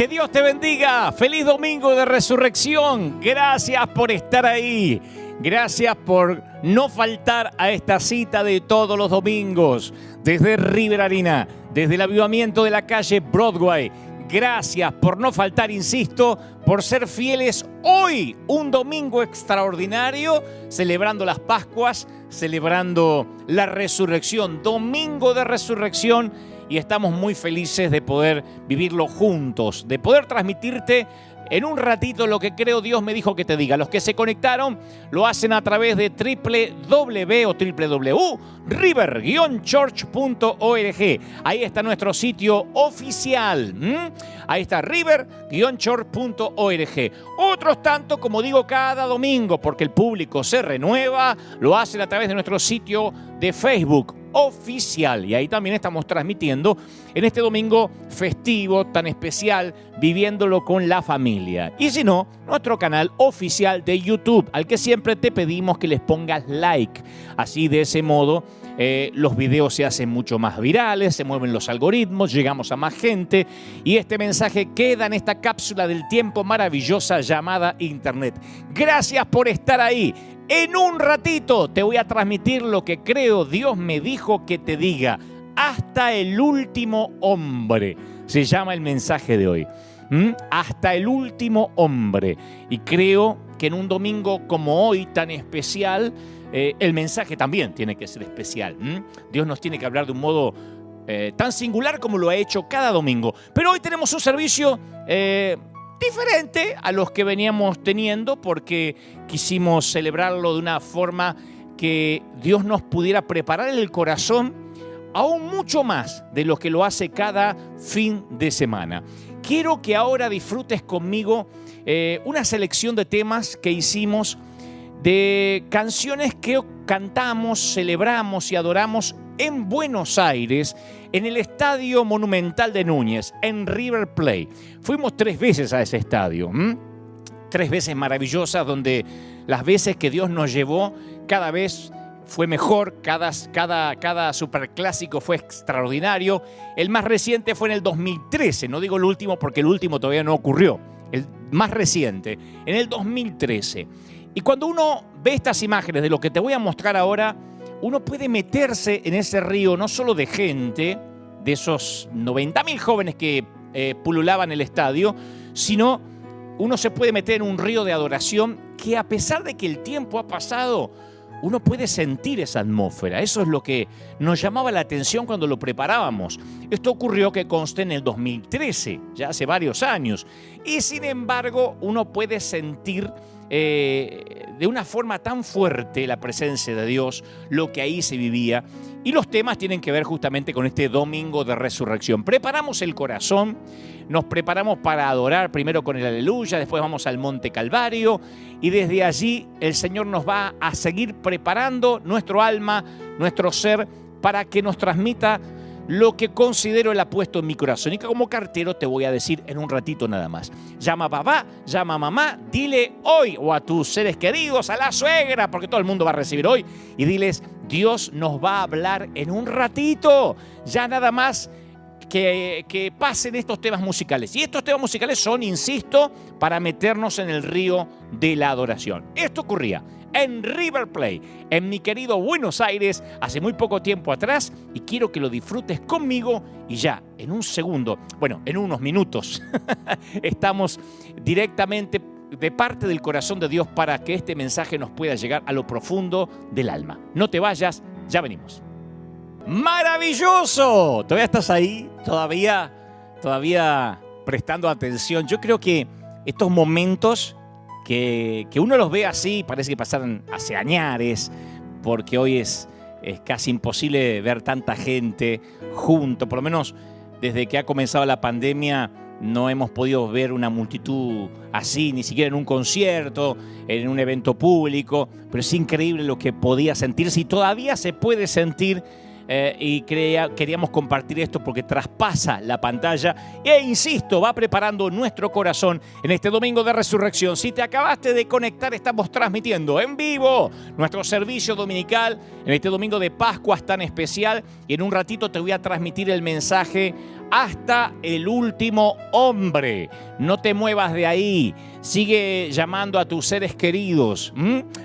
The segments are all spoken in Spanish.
Que Dios te bendiga. Feliz domingo de resurrección. Gracias por estar ahí. Gracias por no faltar a esta cita de todos los domingos. Desde River Arena, desde el avivamiento de la calle Broadway. Gracias por no faltar, insisto, por ser fieles hoy. Un domingo extraordinario, celebrando las Pascuas, celebrando la resurrección. Domingo de resurrección. Y estamos muy felices de poder vivirlo juntos, de poder transmitirte en un ratito lo que creo Dios me dijo que te diga. Los que se conectaron lo hacen a través de www.river-church.org. Ahí está nuestro sitio oficial. Ahí está river-church.org. Otros tanto, como digo, cada domingo, porque el público se renueva, lo hacen a través de nuestro sitio de Facebook oficial. Y ahí también estamos transmitiendo en este domingo festivo tan especial, viviéndolo con la familia. Y si no, nuestro canal oficial de YouTube, al que siempre te pedimos que les pongas like. Así, de ese modo, los videos se hacen mucho más virales, se mueven los algoritmos, llegamos a más gente y este mensaje queda en esta cápsula del tiempo maravillosa llamada Internet. Gracias por estar ahí. En un ratito te voy a transmitir lo que creo Dios me dijo que te diga. Hasta el último hombre se llama el mensaje de hoy. Hasta el último hombre. Y creo que en un domingo como hoy tan especial, el mensaje también tiene que ser especial. Dios nos tiene que hablar de un modo tan singular como lo ha hecho cada domingo. Pero hoy tenemos un servicio diferente a los que veníamos teniendo, porque quisimos celebrarlo de una forma que Dios nos pudiera preparar el corazón aún mucho más de lo que lo hace cada fin de semana. Quiero que ahora disfrutes conmigo una selección de temas que hicimos, de canciones que cantamos, celebramos y adoramos en Buenos Aires, en el Estadio Monumental de Núñez, en River Plate. Fuimos 3 veces a ese estadio, 3 veces maravillosas, donde las veces que Dios nos llevó, cada vez fue mejor, cada superclásico fue extraordinario. El más reciente fue en el 2013, no digo el último porque el último todavía no ocurrió, el más reciente, en el 2013. Y cuando uno ve estas imágenes de lo que te voy a mostrar ahora, uno puede meterse en ese río no solo de gente, de esos 90.000 jóvenes que pululaban el estadio, sino uno se puede meter en un río de adoración que, a pesar de que el tiempo ha pasado, uno puede sentir esa atmósfera. Eso es lo que nos llamaba la atención cuando lo preparábamos. Esto ocurrió, que conste, en el 2013, ya hace varios años. Y sin embargo, uno puede sentir de una forma tan fuerte la presencia de Dios, lo que ahí se vivía. Y los temas tienen que ver justamente con este domingo de resurrección. Preparamos el corazón, nos preparamos para adorar primero con el aleluya, después vamos al Monte Calvario y desde allí el Señor nos va a seguir preparando nuestro alma, nuestro ser, para que nos transmita lo que considero Él ha puesto en mi corazón y que como cartero te voy a decir en un ratito nada más. Llama a papá, llama a mamá, dile hoy, o a tus seres queridos, a la suegra, porque todo el mundo va a recibir hoy, y diles: Dios nos va a hablar en un ratito, ya nada más que pasen estos temas musicales. Y estos temas musicales son, insisto, para meternos en el río de la adoración. Esto ocurría en River Plate, en mi querido Buenos Aires, hace muy poco tiempo atrás, y quiero que lo disfrutes conmigo. Y ya, en un segundo, bueno, en unos minutos, estamos directamente de parte del corazón de Dios para que este mensaje nos pueda llegar a lo profundo del alma. No te vayas, ya venimos. ¡Maravilloso! ¿Todavía estás ahí? ¿Todavía prestando atención? Yo creo que estos momentos que uno los ve así, parece que pasaron hace añares, porque hoy es casi imposible ver tanta gente junto. Por lo menos desde que ha comenzado la pandemia no hemos podido ver una multitud así, ni siquiera en un concierto, en un evento público. Pero es increíble lo que podía sentirse y todavía se puede sentir. Y queríamos compartir esto porque traspasa la pantalla e, insisto, va preparando nuestro corazón en este domingo de resurrección. Si te acabaste de conectar, estamos transmitiendo en vivo nuestro servicio dominical en este domingo de Pascuas tan especial, y en un ratito te voy a transmitir el mensaje hasta el último hombre. No te muevas de ahí. Sigue llamando a tus seres queridos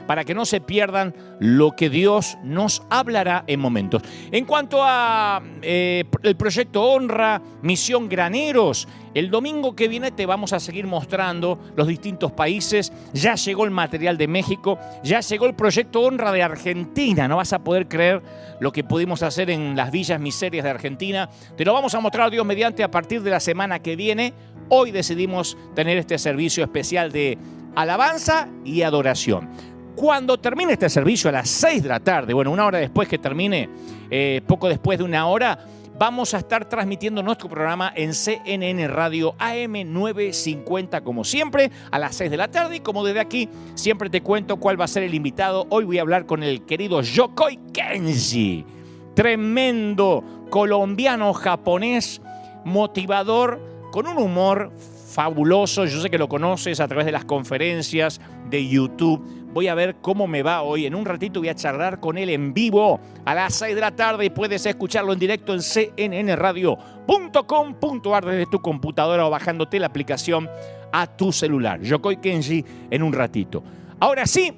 para que no se pierdan lo que Dios nos hablará en momentos. En cuanto a el proyecto Honra, Misión Graneros, el domingo que viene te vamos a seguir mostrando los distintos países. Ya llegó el material de México, ya llegó el proyecto Honra de Argentina. No vas a poder creer lo que pudimos hacer en las villas miserias de Argentina. Te lo vamos a mostrar, Dios mediante, a partir de la semana que viene. Hoy decidimos tener este servicio especial de alabanza y adoración. Cuando termine este servicio a las 6 de la tarde, bueno, una hora después que termine, poco después de una hora, vamos a estar transmitiendo nuestro programa en CNN Radio AM 950, como siempre, a las 6 de la tarde. Y como desde aquí siempre te cuento cuál va a ser el invitado, hoy voy a hablar con el querido Yokoi Kenji, tremendo colombiano japonés, motivador, con un humor fabuloso. Yo sé que lo conoces a través de las conferencias de YouTube. Voy a ver cómo me va hoy. En un ratito voy a charlar con él en vivo a las 6 de la tarde y puedes escucharlo en directo en cnnradio.com.ar desde tu computadora o bajándote la aplicación a tu celular. Yokoi Kenji en un ratito. Ahora sí,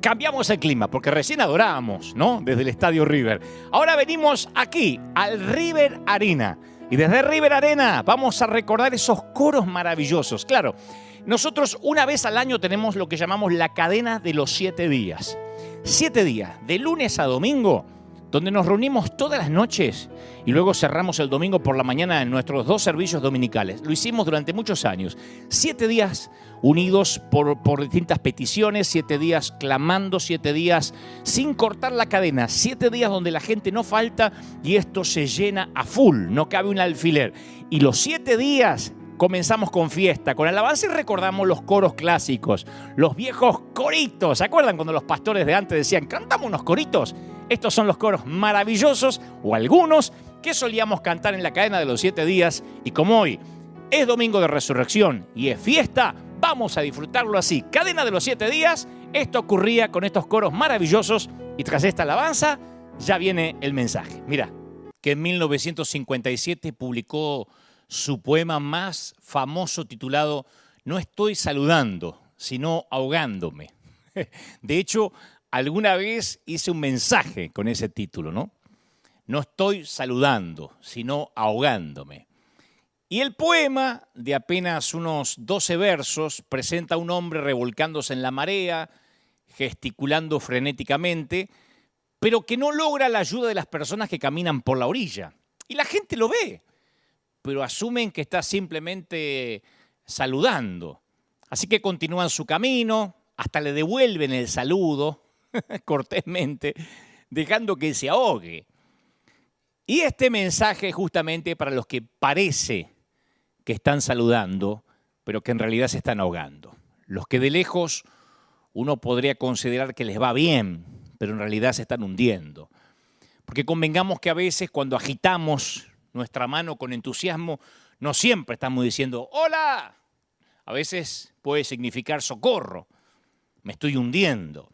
cambiamos el clima porque recién adorábamos, ¿no? Desde el Estadio River. Ahora venimos aquí al River Arena. Y desde River Arena vamos a recordar esos coros maravillosos. Claro, nosotros una vez al año tenemos lo que llamamos la cadena de los 7 días. 7 días, de lunes a domingo, donde nos reunimos todas las noches y luego cerramos el domingo por la mañana en nuestros 2 servicios dominicales. Lo hicimos durante muchos años. 7 días unidos por distintas peticiones, 7 días clamando, 7 días sin cortar la cadena, 7 días donde la gente no falta y esto se llena a full, no cabe un alfiler. Y los 7 días comenzamos con fiesta, con alabanza y recordamos los coros clásicos, los viejos coritos. ¿Se acuerdan cuando los pastores de antes decían, cantamos unos coritos? Estos son los coros maravillosos, o algunos, que solíamos cantar en la cadena de los 7 días. Y como hoy es domingo de resurrección y es fiesta, vamos a disfrutarlo así. Cadena de los 7 días, esto ocurría con estos coros maravillosos y tras esta alabanza ya viene el mensaje. Mira, que en 1957 publicó su poema más famoso titulado No estoy saludando, sino ahogándome. De hecho, alguna vez hice un mensaje con ese título, ¿no? No estoy saludando, sino ahogándome. Y el poema, de apenas unos 12 versos, presenta a un hombre revolcándose en la marea, gesticulando frenéticamente, pero que no logra la ayuda de las personas que caminan por la orilla. Y la gente lo ve, pero asumen que está simplemente saludando. Así que continúan su camino, hasta le devuelven el saludo, cortésmente, dejando que se ahogue. Y este mensaje es justamente para los que parece que están saludando, pero que en realidad se están ahogando. Los que de lejos uno podría considerar que les va bien, pero en realidad se están hundiendo. Porque convengamos que a veces cuando agitamos nuestra mano con entusiasmo, no siempre estamos diciendo ¡hola! A veces puede significar socorro, me estoy hundiendo.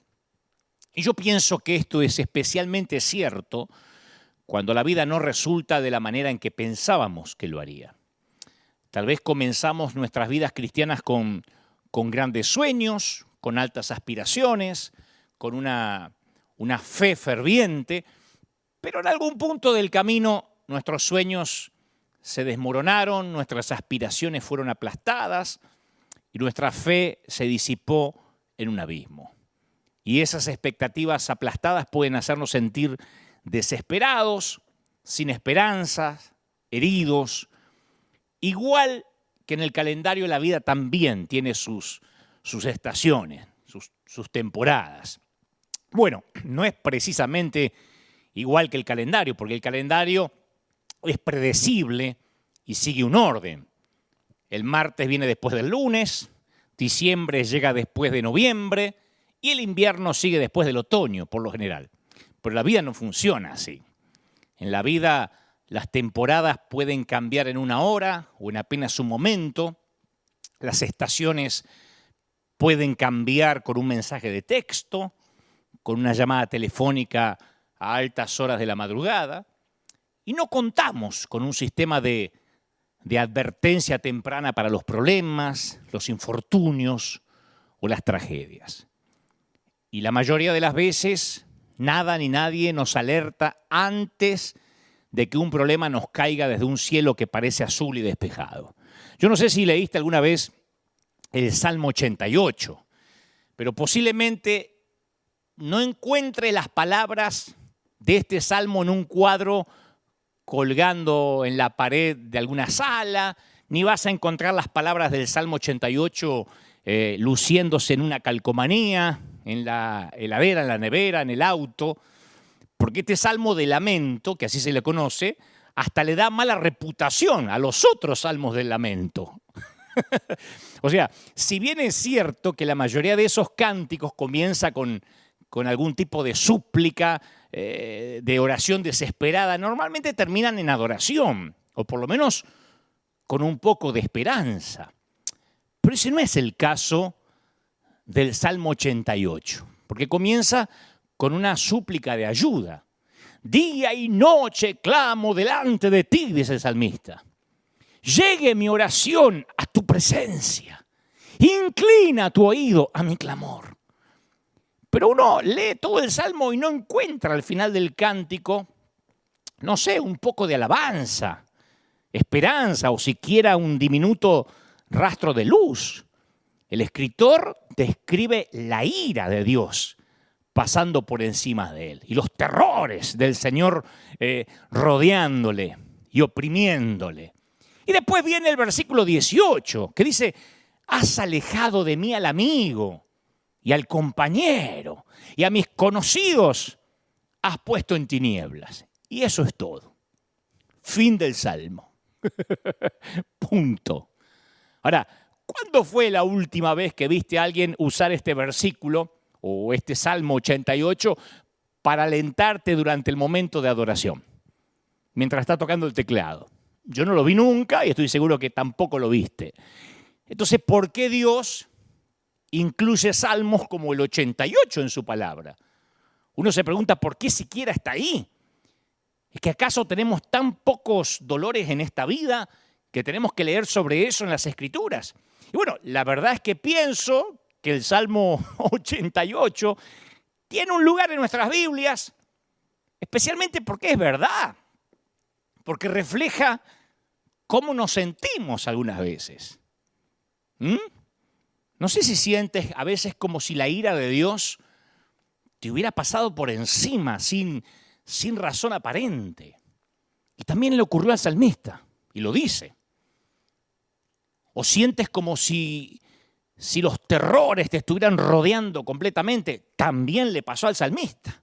Y yo pienso que esto es especialmente cierto cuando la vida no resulta de la manera en que pensábamos que lo haría. Tal vez comenzamos nuestras vidas cristianas con grandes sueños, con altas aspiraciones, con una fe ferviente, pero en algún punto del camino nuestros sueños se desmoronaron, nuestras aspiraciones fueron aplastadas y nuestra fe se disipó en un abismo. Y esas expectativas aplastadas pueden hacernos sentir desesperados, sin esperanzas, heridos. Igual que en el calendario la vida también tiene sus estaciones, sus temporadas. Bueno, no es precisamente igual que el calendario, porque el calendario es predecible y sigue un orden. El martes viene después del lunes, diciembre llega después de noviembre y el invierno sigue después del otoño, por lo general. Pero la vida no funciona así. En la vida las temporadas pueden cambiar en una hora o en apenas un momento. Las estaciones pueden cambiar con un mensaje de texto, con una llamada telefónica a altas horas de la madrugada. y no contamos con un sistema de advertencia temprana para los problemas, los infortunios o las tragedias. Y la mayoría de las veces nada ni nadie nos alerta antes de que un problema nos caiga desde un cielo que parece azul y despejado. Yo no sé si leíste alguna vez el Salmo 88, pero posiblemente no encuentre las palabras de este salmo en un cuadro colgando en la pared de alguna sala, ni vas a encontrar las palabras del Salmo 88 luciéndose en una calcomanía, en la heladera, en la nevera, en el auto, porque este salmo de lamento, que así se le conoce, hasta le da mala reputación a los otros salmos del lamento. O sea, si bien es cierto que la mayoría de esos cánticos comienza con algún tipo de súplica, de oración desesperada, normalmente terminan en adoración, o por lo menos con un poco de esperanza. Pero ese no es el caso del Salmo 88, porque comienza con una súplica de ayuda. Día y noche clamo delante de ti, dice el salmista. Llegue mi oración a tu presencia. Inclina tu oído a mi clamor. Pero uno lee todo el Salmo y no encuentra al final del cántico, no sé, un poco de alabanza, esperanza o siquiera un diminuto rastro de luz. El escritor describe la ira de Dios pasando por encima de él y los terrores del Señor rodeándole y oprimiéndole. Y después viene el versículo 18 que dice, has alejado de mí al amigo y al compañero y a mis conocidos has puesto en tinieblas. Y eso es todo. Fin del Salmo. Punto. Ahora, ¿cuándo fue la última vez que viste a alguien usar este versículo o este Salmo 88 para alentarte durante el momento de adoración, mientras está tocando el teclado? Yo no lo vi nunca y estoy seguro que tampoco lo viste. Entonces, ¿por qué Dios incluye salmos como el 88 en su palabra? Uno se pregunta por qué siquiera está ahí. ¿Es que acaso tenemos tan pocos dolores en esta vida que tenemos que leer sobre eso en las Escrituras? Y bueno, la verdad es que pienso que el Salmo 88 tiene un lugar en nuestras Biblias, especialmente porque es verdad, porque refleja cómo nos sentimos algunas veces. No sé si sientes a veces como si la ira de Dios te hubiera pasado por encima, sin razón aparente. Y también le ocurrió al salmista, y lo dice. O sientes como si los terrores te estuvieran rodeando completamente, también le pasó al salmista.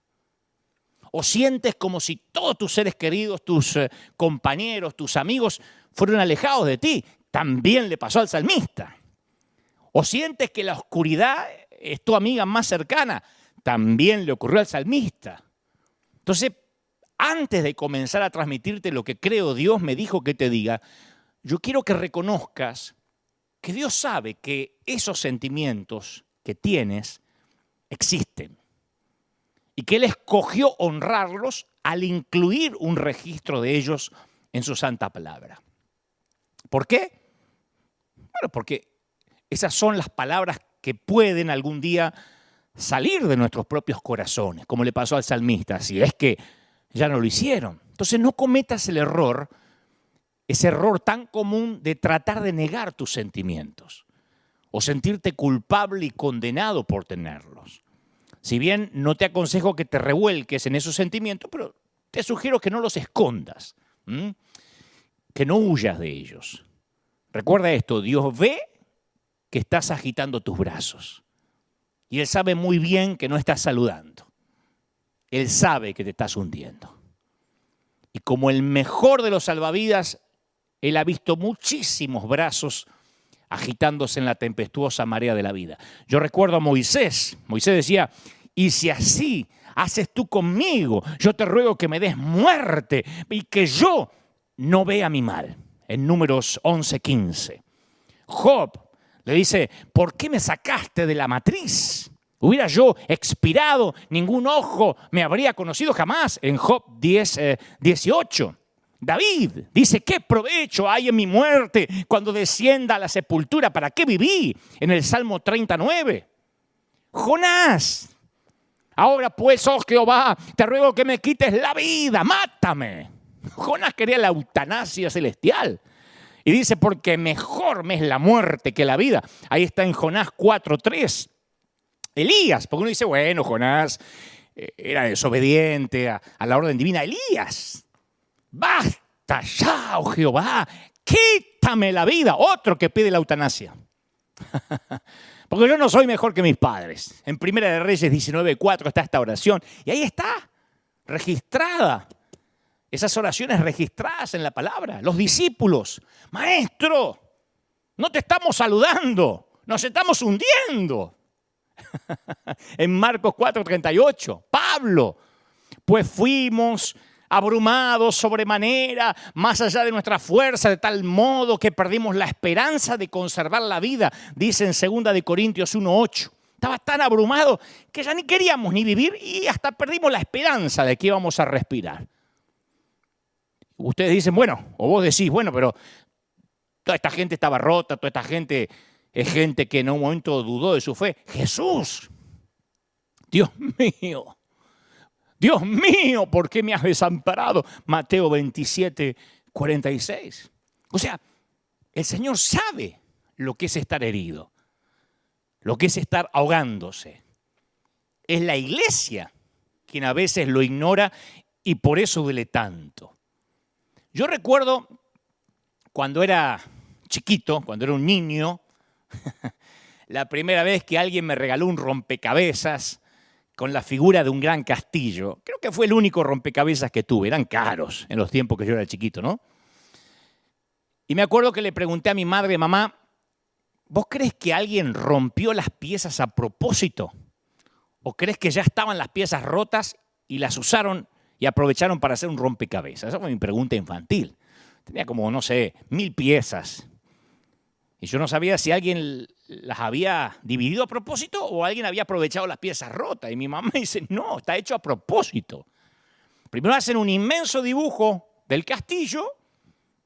O sientes como si todos tus seres queridos, tus compañeros, tus amigos fueron alejados de ti, también le pasó al salmista. O sientes que la oscuridad es tu amiga más cercana, también le ocurrió al salmista. Entonces, antes de comenzar a transmitirte lo que creo Dios me dijo que te diga, yo quiero que reconozcas que Dios sabe que esos sentimientos que tienes existen y que Él escogió honrarlos al incluir un registro de ellos en su santa palabra. ¿Por qué? Bueno, porque esas son las palabras que pueden algún día salir de nuestros propios corazones, como le pasó al salmista, si es que ya no lo hicieron. Entonces no cometas ese error tan común de tratar de negar tus sentimientos o sentirte culpable y condenado por tenerlos. Si bien no te aconsejo que te revuelques en esos sentimientos, pero te sugiero que no los escondas, que no huyas de ellos. Recuerda esto, Dios ve que estás agitando tus brazos y Él sabe muy bien que no estás saludando. Él sabe que te estás hundiendo. Y como el mejor de los salvavidas, Él ha visto muchísimos brazos agitándose en la tempestuosa marea de la vida. Yo recuerdo a Moisés. Moisés decía, y si así haces tú conmigo, yo te ruego que me des muerte y que yo no vea mi mal. En Números 11:15. Job le dice, ¿por qué me sacaste de la matriz? Hubiera yo expirado, ningún ojo me habría conocido jamás. En Job 10:18. David dice, ¿qué provecho hay en mi muerte cuando descienda a la sepultura? ¿Para qué viví? En el Salmo 39. Jonás, ahora pues, oh Jehová, te ruego que me quites la vida, mátame. Jonás quería la eutanasia celestial. Y dice, porque mejor me es la muerte que la vida. Ahí está en Jonás 4:3. Elías, porque uno dice, bueno, Jonás era desobediente a la orden divina. Elías, basta ya, oh Jehová, quítame la vida. Otro que pide la eutanasia. Porque yo no soy mejor que mis padres. En Primera de Reyes 19:4 está esta oración. Y ahí está, registrada. Esas oraciones registradas en la palabra. Los discípulos, maestro, no te estamos saludando, nos estamos hundiendo. En Marcos 4:38, Pablo, pues fuimos abrumados sobremanera, más allá de nuestra fuerza, de tal modo que perdimos la esperanza de conservar la vida, dice en 2 de Corintios 1:8. Estaba tan abrumado que ya ni queríamos ni vivir y hasta perdimos la esperanza de que íbamos a respirar. Ustedes dicen, bueno, o vos decís, bueno, pero toda esta gente estaba rota, toda esta gente es gente que en un momento dudó de su fe. Jesús, Dios mío, ¿por qué me has desamparado? Mateo 27:46. O sea, el Señor sabe lo que es estar herido, lo que es estar ahogándose. Es la iglesia quien a veces lo ignora y por eso duele tanto. Yo recuerdo cuando era chiquito, cuando era un niño, la primera vez que alguien me regaló un rompecabezas con la figura de un gran castillo. Creo que fue el único rompecabezas que tuve. Eran caros en los tiempos que yo era chiquito, ¿no? Y me acuerdo que le pregunté a mi madre, mamá, ¿vos crees que alguien rompió las piezas a propósito? ¿O crees que ya estaban las piezas rotas y las usaron y aprovecharon para hacer un rompecabezas? Esa fue mi pregunta infantil. Tenía como, no sé, 1000 piezas. Y yo no sabía si alguien las había dividido a propósito o alguien había aprovechado las piezas rotas. Y mi mamá dice, no, está hecho a propósito. Primero hacen un inmenso dibujo del castillo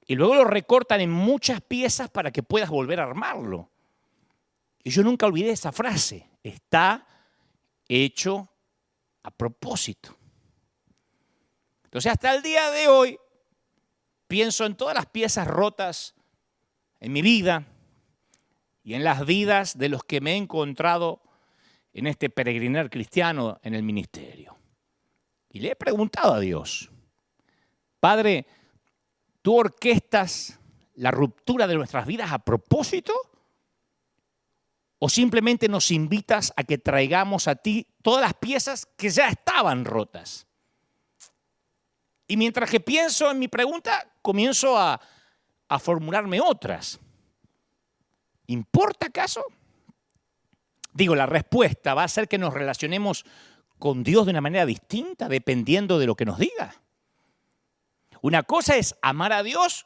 y luego lo recortan en muchas piezas para que puedas volver a armarlo. Y yo nunca olvidé esa frase. Está hecho a propósito. Entonces, hasta el día de hoy, pienso en todas las piezas rotas en mi vida y en las vidas de los que me he encontrado en este peregrinar cristiano en el ministerio. Y le he preguntado a Dios, Padre, ¿tú orquestas la ruptura de nuestras vidas a propósito? ¿O simplemente nos invitas a que traigamos a ti todas las piezas que ya estaban rotas? Y mientras que pienso en mi pregunta, comienzo a formularme otras. ¿Importa acaso? Digo, la respuesta va a ser que nos relacionemos con Dios de una manera distinta dependiendo de lo que nos diga. Una cosa es amar a Dios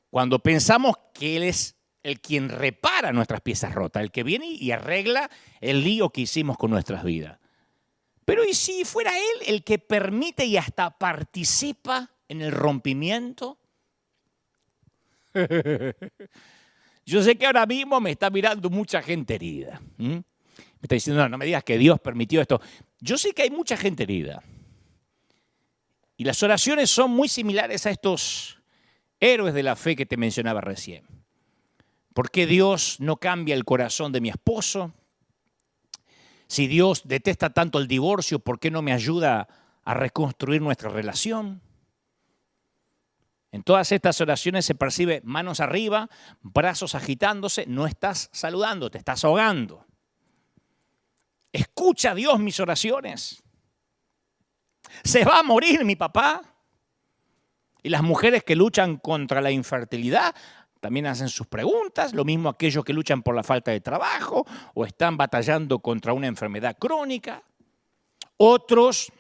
cuando pensamos que Él es el quien repara nuestras piezas rotas, el que viene y arregla el lío que hicimos con nuestras vidas. Pero ¿y si fuera Él el que permite y hasta participa en el rompimiento? Yo sé que ahora mismo me está mirando mucha gente herida. Me está diciendo, no me digas que Dios permitió esto. Yo sé que hay mucha gente herida. Y las oraciones son muy similares a estos héroes de la fe que te mencionaba recién. ¿Por qué Dios no cambia el corazón de mi esposo? Si Dios detesta tanto el divorcio, ¿por qué no me ayuda a reconstruir nuestra relación? En todas estas oraciones se percibe manos arriba, brazos agitándose, no estás saludando, te estás ahogando. Escucha Dios mis oraciones. ¿Se va a morir mi papá? Y las mujeres que luchan contra la infertilidad también hacen sus preguntas, lo mismo aquellos que luchan por la falta de trabajo o están batallando contra una enfermedad crónica. Otros,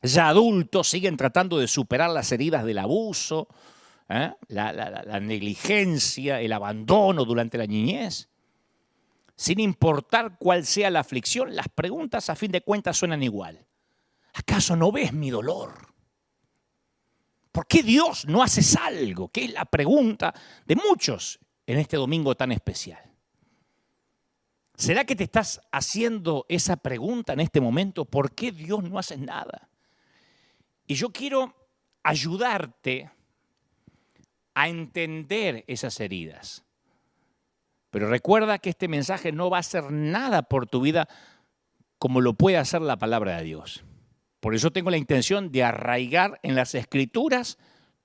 ya adultos, siguen tratando de superar las heridas del abuso, la negligencia, el abandono durante la niñez. Sin importar cuál sea la aflicción, las preguntas a fin de cuentas suenan igual. ¿Acaso no ves mi dolor? ¿Por qué Dios no haces algo? Que es la pregunta de muchos en este domingo tan especial. ¿Será que te estás haciendo esa pregunta en este momento? ¿Por qué Dios no hace nada? Y yo quiero ayudarte a entender esas heridas. Pero recuerda que este mensaje no va a hacer nada por tu vida como lo puede hacer la palabra de Dios. Por eso tengo la intención de arraigar en las Escrituras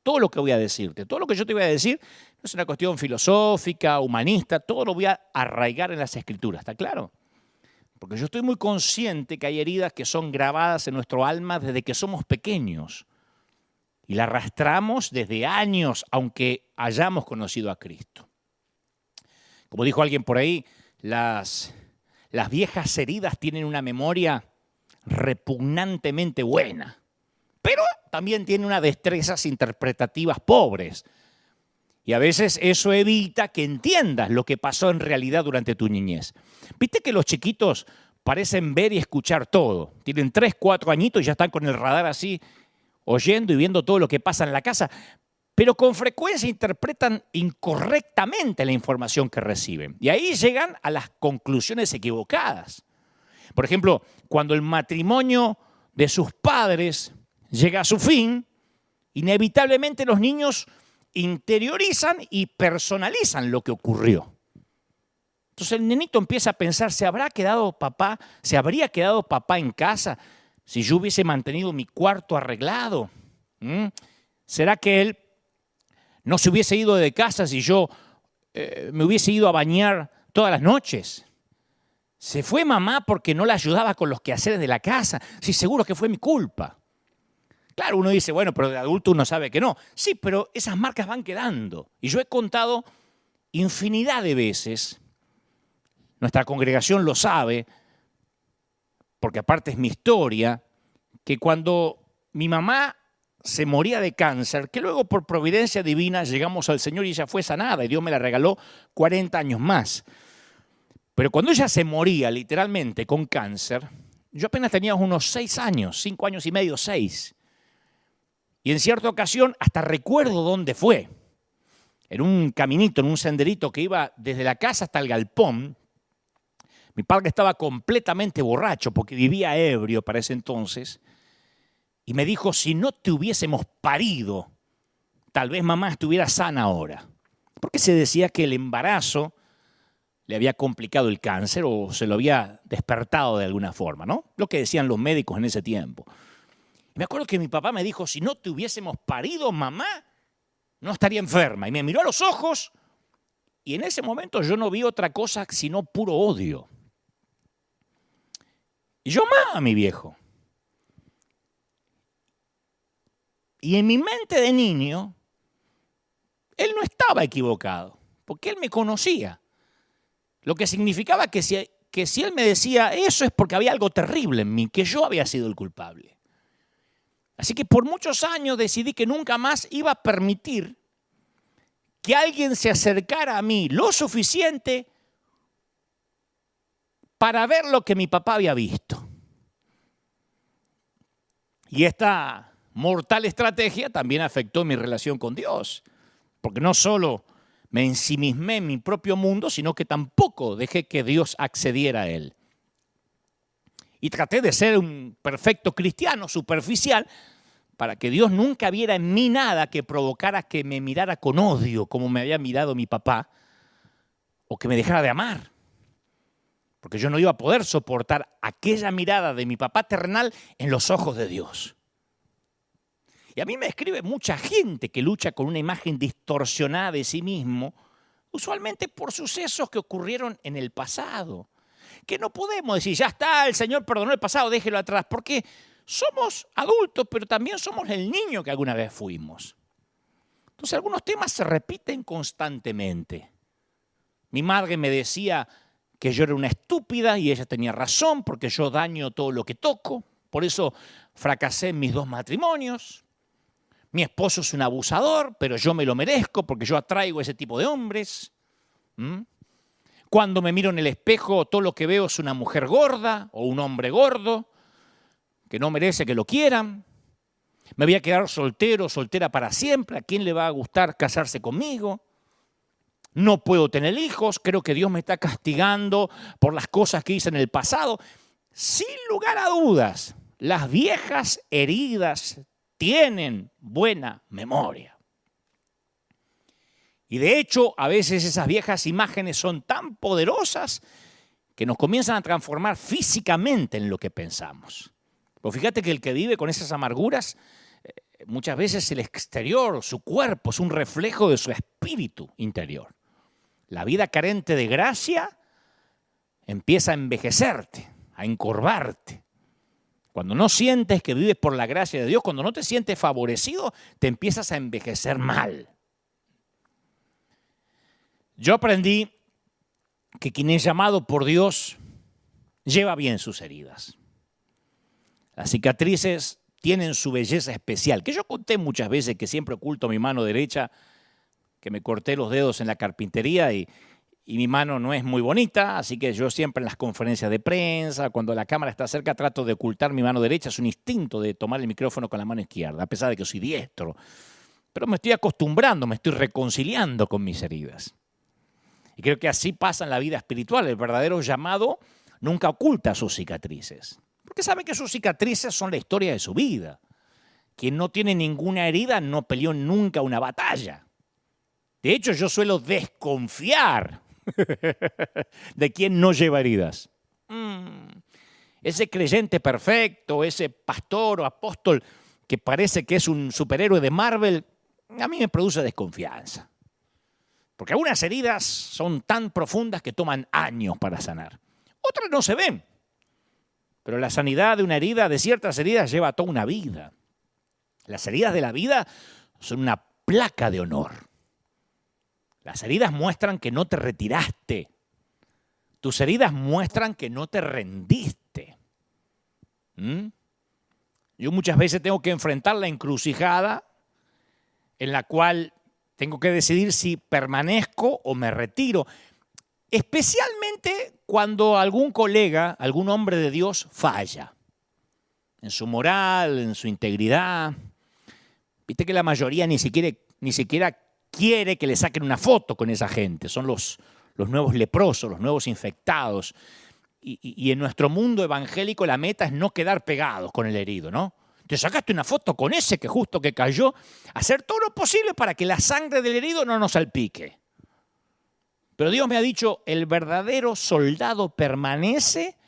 todo lo que voy a decirte. Todo lo que yo te voy a decir no es una cuestión filosófica, humanista, todo lo voy a arraigar en las Escrituras, ¿está claro? Porque yo estoy muy consciente que hay heridas que son grabadas en nuestro alma desde que somos pequeños y la arrastramos desde años, aunque hayamos conocido a Cristo. Como dijo alguien por ahí, las viejas heridas tienen una memoria repugnantemente buena, pero también tienen unas destrezas interpretativas pobres. Y a veces eso evita que entiendas lo que pasó en realidad durante tu niñez. ¿Viste que los chiquitos parecen ver y escuchar todo? Tienen 3, 4 añitos y ya están con el radar así, oyendo y viendo todo lo que pasa en la casa, pero con frecuencia interpretan incorrectamente la información que reciben. Y ahí llegan a las conclusiones equivocadas. Por ejemplo, cuando el matrimonio de sus padres llega a su fin, inevitablemente los niños interiorizan y personalizan lo que ocurrió. Entonces el nenito empieza a pensar, ¿se habría quedado papá en casa si yo hubiese mantenido mi cuarto arreglado? ¿Será que él no se hubiese ido de casa si yo me hubiese ido a bañar todas las noches? ¿Se fue mamá porque no la ayudaba con los quehaceres de la casa? Sí, seguro que fue mi culpa. Claro, uno dice, bueno, pero de adulto uno sabe que no. Sí, pero esas marcas van quedando. Y yo he contado infinidad de veces, nuestra congregación lo sabe, porque aparte es mi historia, que cuando mi mamá se moría de cáncer, que luego por providencia divina llegamos al Señor y ella fue sanada y Dios me la regaló 40 años más. Pero cuando ella se moría literalmente con cáncer, yo apenas tenía unos 6 años, 5 años y medio, 6. Y en cierta ocasión hasta recuerdo dónde fue. En un caminito, en un senderito que iba desde la casa hasta el galpón. Mi padre estaba completamente borracho porque vivía ebrio para ese entonces. Y me dijo, si no te hubiésemos parido, tal vez mamá estuviera sana ahora. Porque se decía que el embarazo le había complicado el cáncer o se lo había despertado de alguna forma, ¿no? Lo que decían los médicos en ese tiempo. Y me acuerdo que mi papá me dijo, si no te hubiésemos parido, mamá no estaría enferma. Y me miró a los ojos y en ese momento yo no vi otra cosa sino puro odio. Y yo amaba a mi viejo. Y en mi mente de niño, él no estaba equivocado, porque él me conocía. Lo que significaba que si él me decía eso es porque había algo terrible en mí, que yo había sido el culpable. Así que por muchos años decidí que nunca más iba a permitir que alguien se acercara a mí lo suficiente para ver lo que mi papá había visto. Y esta mortal estrategia también afectó mi relación con Dios, porque no solo me ensimismé en mi propio mundo, sino que tampoco dejé que Dios accediera a él. Y traté de ser un perfecto cristiano superficial para que Dios nunca viera en mí nada que provocara que me mirara con odio como me había mirado mi papá o que me dejara de amar. Porque yo no iba a poder soportar aquella mirada de mi papá terrenal en los ojos de Dios. Y a mí me escribe mucha gente que lucha con una imagen distorsionada de sí mismo, usualmente por sucesos que ocurrieron en el pasado. Que no podemos decir, ya está, el Señor perdonó el pasado, déjelo atrás, porque somos adultos, pero también somos el niño que alguna vez fuimos. Entonces algunos temas se repiten constantemente. Mi madre me decía que yo era una estúpida y ella tenía razón porque yo daño todo lo que toco. Por eso fracasé en mis 2 matrimonios. Mi esposo es un abusador, pero yo me lo merezco porque yo atraigo ese tipo de hombres. Cuando me miro en el espejo, todo lo que veo es una mujer gorda o un hombre gordo que no merece que lo quieran. ¿Me voy a quedar soltero, soltera para siempre? ¿A quién le va a gustar casarse conmigo? No puedo tener hijos, creo que Dios me está castigando por las cosas que hice en el pasado. Sin lugar a dudas, las viejas heridas tienen buena memoria. Y de hecho, a veces esas viejas imágenes son tan poderosas que nos comienzan a transformar físicamente en lo que pensamos. Pero fíjate que el que vive con esas amarguras, muchas veces el exterior, su cuerpo, es un reflejo de su espíritu interior. La vida carente de gracia empieza a envejecerte, a encorvarte. Cuando no sientes que vives por la gracia de Dios, cuando no te sientes favorecido, te empiezas a envejecer mal. Yo aprendí que quien es llamado por Dios lleva bien sus heridas. Las cicatrices tienen su belleza especial, que yo conté muchas veces que siempre oculto mi mano derecha, que me corté los dedos en la carpintería y mi mano no es muy bonita, así que yo siempre en las conferencias de prensa, cuando la cámara está cerca, trato de ocultar mi mano derecha. Es un instinto de tomar el micrófono con la mano izquierda, a pesar de que soy diestro. Pero me estoy acostumbrando, me estoy reconciliando con mis heridas. Y creo que así pasa en la vida espiritual. El verdadero llamado nunca oculta sus cicatrices, porque sabe que sus cicatrices son la historia de su vida. Quien no tiene ninguna herida no peleó nunca una batalla. De hecho, yo suelo desconfiar de quien no lleva heridas. Ese creyente perfecto, ese pastor o apóstol que parece que es un superhéroe de Marvel, a mí me produce desconfianza. Porque algunas heridas son tan profundas que toman años para sanar. Otras no se ven. Pero la sanidad de una herida, de ciertas heridas, lleva toda una vida. Las heridas de la vida son una placa de honor. Las heridas muestran que no te retiraste. Tus heridas muestran que no te rendiste. Yo muchas veces tengo que enfrentar la encrucijada en la cual tengo que decidir si permanezco o me retiro. Especialmente cuando algún colega, algún hombre de Dios falla. En su moral, en su integridad. Viste que la mayoría ni siquiera quiere que le saquen una foto con esa gente. Son los nuevos leprosos, los nuevos infectados. Y en nuestro mundo evangélico la meta es no quedar pegados con el herido, ¿no? Te sacaste una foto con ese que justo que cayó. Hacer todo lo posible para que la sangre del herido no nos salpique. Pero Dios me ha dicho, el verdadero soldado permanece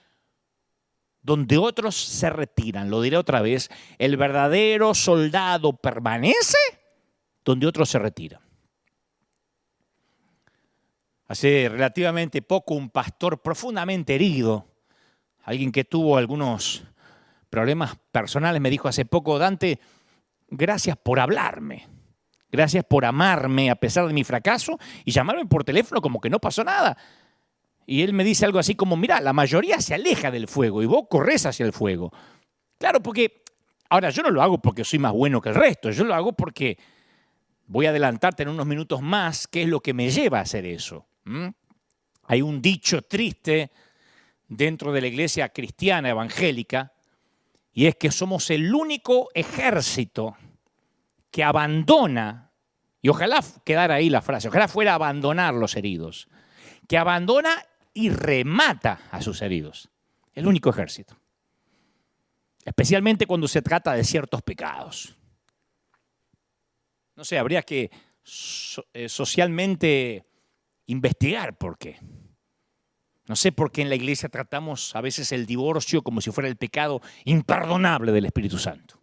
donde otros se retiran. Lo diré otra vez, el verdadero soldado permanece donde otros se retiran. Hace relativamente poco un pastor profundamente herido, alguien que tuvo algunos problemas personales, me dijo hace poco: Dante, gracias por hablarme, gracias por amarme a pesar de mi fracaso y llamarme por teléfono como que no pasó nada. Y él me dice algo así como: mira, la mayoría se aleja del fuego y vos corres hacia el fuego. Claro, porque ahora yo no lo hago porque soy más bueno que el resto, yo lo hago porque voy a adelantarte en unos minutos más qué es lo que me lleva a hacer eso. Hay un dicho triste dentro de la iglesia cristiana evangélica, y es que somos el único ejército que abandona, y ojalá quedara ahí la frase, ojalá fuera abandonar los heridos, que abandona y remata a sus heridos. El único ejército. Especialmente cuando se trata de ciertos pecados. No sé, habría que socialmente investigar por qué. No sé por qué en la iglesia tratamos a veces el divorcio como si fuera el pecado imperdonable del Espíritu Santo.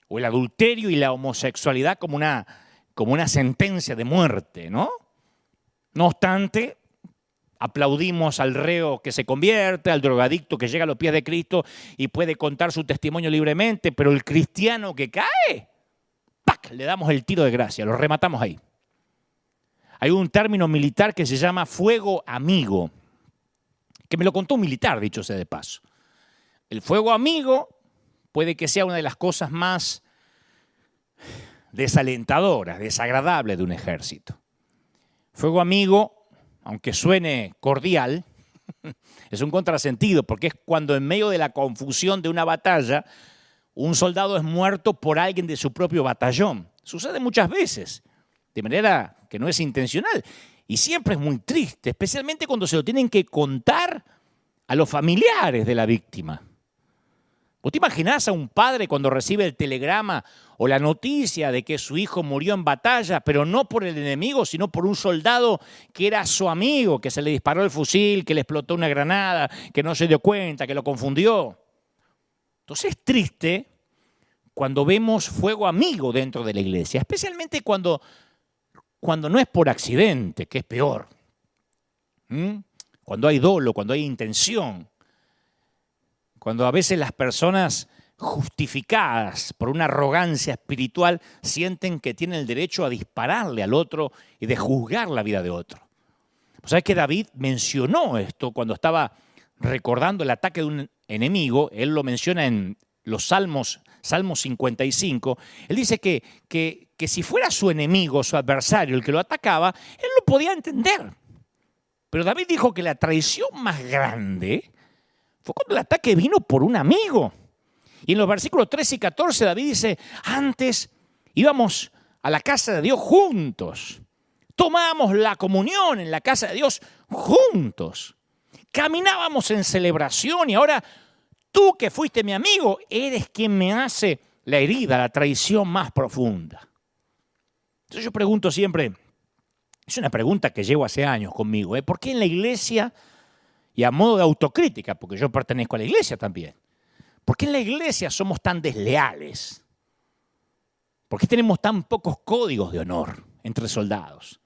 O el adulterio y la homosexualidad como una sentencia de muerte, ¿no? No obstante, aplaudimos al reo que se convierte, al drogadicto que llega a los pies de Cristo y puede contar su testimonio libremente, pero el cristiano que cae, ¡pac!, le damos el tiro de gracia, lo rematamos ahí. Hay un término militar que se llama fuego amigo, que me lo contó un militar, dicho sea de paso. El fuego amigo puede que sea una de las cosas más desalentadoras, desagradables de un ejército. Fuego amigo, aunque suene cordial, es un contrasentido, porque es cuando en medio de la confusión de una batalla, un soldado es muerto por alguien de su propio batallón. Sucede muchas veces, de manera que no es intencional. Y siempre es muy triste, especialmente cuando se lo tienen que contar a los familiares de la víctima. ¿Vos te imaginás a un padre cuando recibe el telegrama o la noticia de que su hijo murió en batalla, pero no por el enemigo, sino por un soldado que era su amigo, que se le disparó el fusil, que le explotó una granada, que no se dio cuenta, que lo confundió? Entonces es triste cuando vemos fuego amigo dentro de la iglesia, especialmente cuando no es por accidente, que es peor. Cuando hay dolo, cuando hay intención. Cuando a veces las personas justificadas por una arrogancia espiritual sienten que tienen el derecho a dispararle al otro y de juzgar la vida de otro. Pues ¿sabes que David mencionó esto cuando estaba recordando el ataque de un enemigo? Él lo menciona en los Salmos 55. Él dice que si fuera su enemigo, su adversario, el que lo atacaba, él lo podía entender. Pero David dijo que la traición más grande fue cuando el ataque vino por un amigo. Y en los versículos 13 y 14 David dice, antes íbamos a la casa de Dios juntos. Tomábamos la comunión en la casa de Dios juntos. Caminábamos en celebración y ahora tú que fuiste mi amigo, eres quien me hace la herida, la traición más profunda. Entonces yo pregunto siempre, es una pregunta que llevo hace años conmigo, ¿por qué en la iglesia, y a modo de autocrítica, porque yo pertenezco a la iglesia también, por qué en la iglesia somos tan desleales? ¿Por qué tenemos tan pocos códigos de honor entre soldados?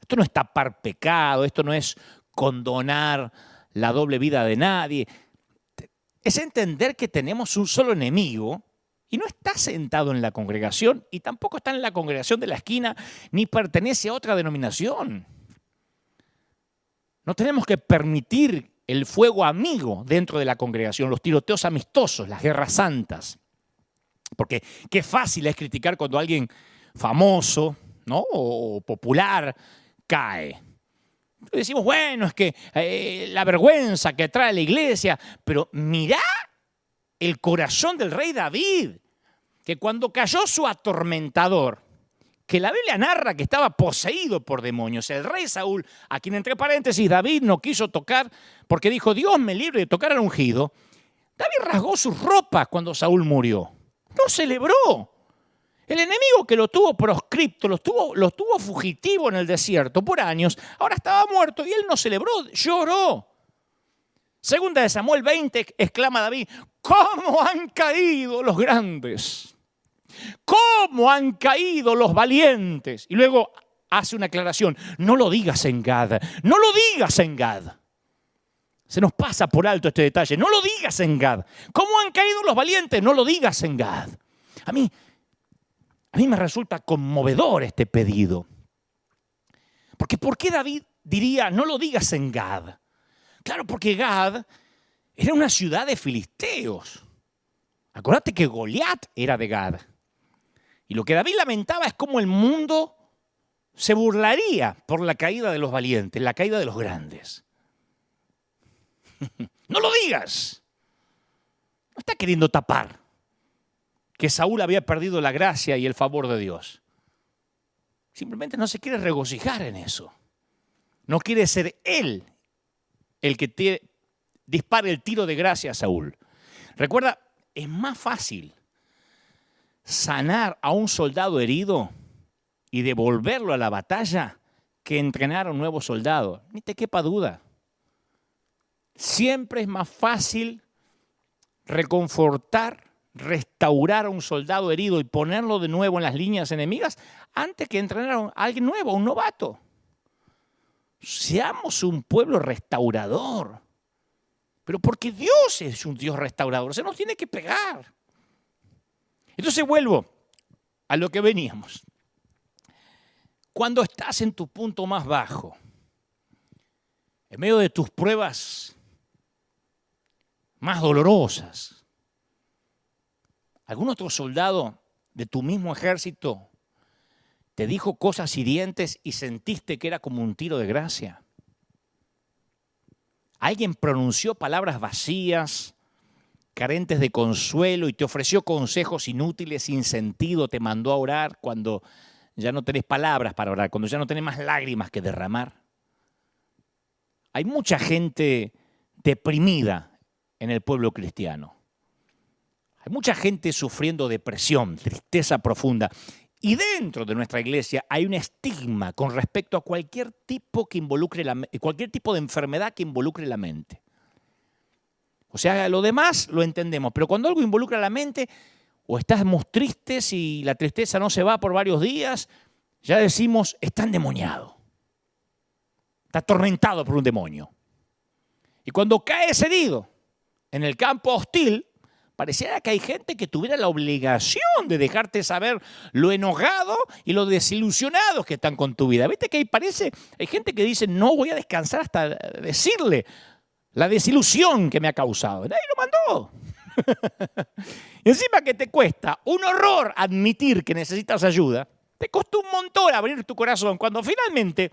Esto no es tapar pecado, esto no es condonar la doble vida de nadie. Es entender que tenemos un solo enemigo y no está sentado en la congregación y tampoco está en la congregación de la esquina ni pertenece a otra denominación. No tenemos que permitir el fuego amigo dentro de la congregación, los tiroteos amistosos, las guerras santas. Porque qué fácil es criticar cuando alguien famoso, ¿no?, o popular cae. Decimos, bueno, es que la vergüenza que trae la iglesia, pero mirá el corazón del rey David, que cuando cayó su atormentador, que la Biblia narra que estaba poseído por demonios, el rey Saúl, a quien entre paréntesis David no quiso tocar porque dijo, Dios me libre de tocar al ungido, David rasgó sus ropas cuando Saúl murió. No celebró. El enemigo que lo tuvo proscripto, lo tuvo fugitivo en el desierto por años, ahora estaba muerto y él no celebró, lloró. Segunda de Samuel 20, exclama David, ¿cómo han caído los grandes? ¿Cómo han caído los valientes? Y luego hace una aclaración, no lo digas en Gad, no lo digas en Gad. Se nos pasa por alto este detalle, no lo digas en Gad. ¿Cómo han caído los valientes? No lo digas en Gad. A mí me resulta conmovedor este pedido. Porque ¿por qué David diría, no lo digas en Gad? Claro, porque Gad era una ciudad de filisteos. Acuérdate que Goliat era de Gad. Y lo que David lamentaba es cómo el mundo se burlaría por la caída de los valientes, la caída de los grandes. No lo digas. No está queriendo tapar que Saúl había perdido la gracia y el favor de Dios. Simplemente no se quiere regocijar en eso. No quiere ser él el que dispare el tiro de gracia a Saúl. Recuerda, es más fácil sanar a un soldado herido y devolverlo a la batalla que entrenar a un nuevo soldado. Ni te quepa duda. Siempre es más fácil reconfortar, restaurar a un soldado herido y ponerlo de nuevo en las líneas enemigas antes que entrenar a alguien nuevo, a un novato. Seamos un pueblo restaurador. Pero porque Dios es un Dios restaurador, se nos tiene que pegar. Entonces vuelvo a lo que veníamos. Cuando estás en tu punto más bajo, en medio de tus pruebas más dolorosas, ¿algún otro soldado de tu mismo ejército te dijo cosas hirientes y sentiste que era como un tiro de gracia? ¿Alguien pronunció palabras vacías, carentes de consuelo y te ofreció consejos inútiles, sin sentido, te mandó a orar cuando ya no tenés palabras para orar, cuando ya no tenés más lágrimas que derramar. Hay mucha gente deprimida en el pueblo cristiano. Hay mucha gente sufriendo depresión, tristeza profunda. Y dentro de nuestra iglesia hay un estigma con respecto a cualquier tipo de enfermedad que involucre la mente. O sea, lo demás lo entendemos, pero cuando algo involucra la mente, o estamos tristes y la tristeza no se va por varios días, ya decimos, está endemoniado. Está atormentado por un demonio. Y cuando caes herido en el campo hostil, pareciera que hay gente que tuviera la obligación de dejarte saber lo enojado y lo desilusionados que están con tu vida. ¿Viste que hay gente que dice, no voy a descansar hasta decirle la desilusión que me ha causado? Nadie lo mandó. Y encima que te cuesta un horror admitir que necesitas ayuda, te costó un montón abrir tu corazón. Cuando finalmente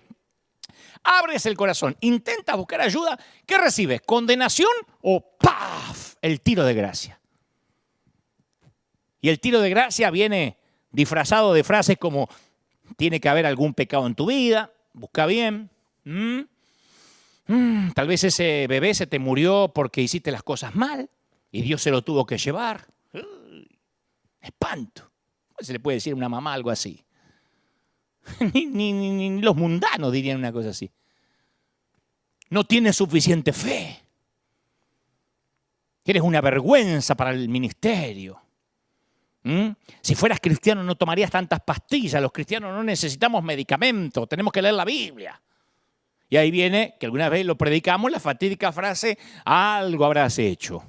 abres el corazón, intentas buscar ayuda, ¿qué recibes? ¿Condenación o ¡paf! El tiro de gracia. Y el tiro de gracia viene disfrazado de frases como tiene que haber algún pecado en tu vida, busca bien. Tal vez ese bebé se te murió porque hiciste las cosas mal y Dios se lo tuvo que llevar. Espanto. ¿Cómo se le puede decir a una mamá algo así? Ni los mundanos dirían una cosa así. No tienes suficiente fe. Eres una vergüenza para el ministerio. Si fueras cristiano no tomarías tantas pastillas. Los cristianos no necesitamos medicamentos. Tenemos que leer la Biblia. Y ahí viene, que alguna vez lo predicamos, la fatídica frase, algo habrás hecho.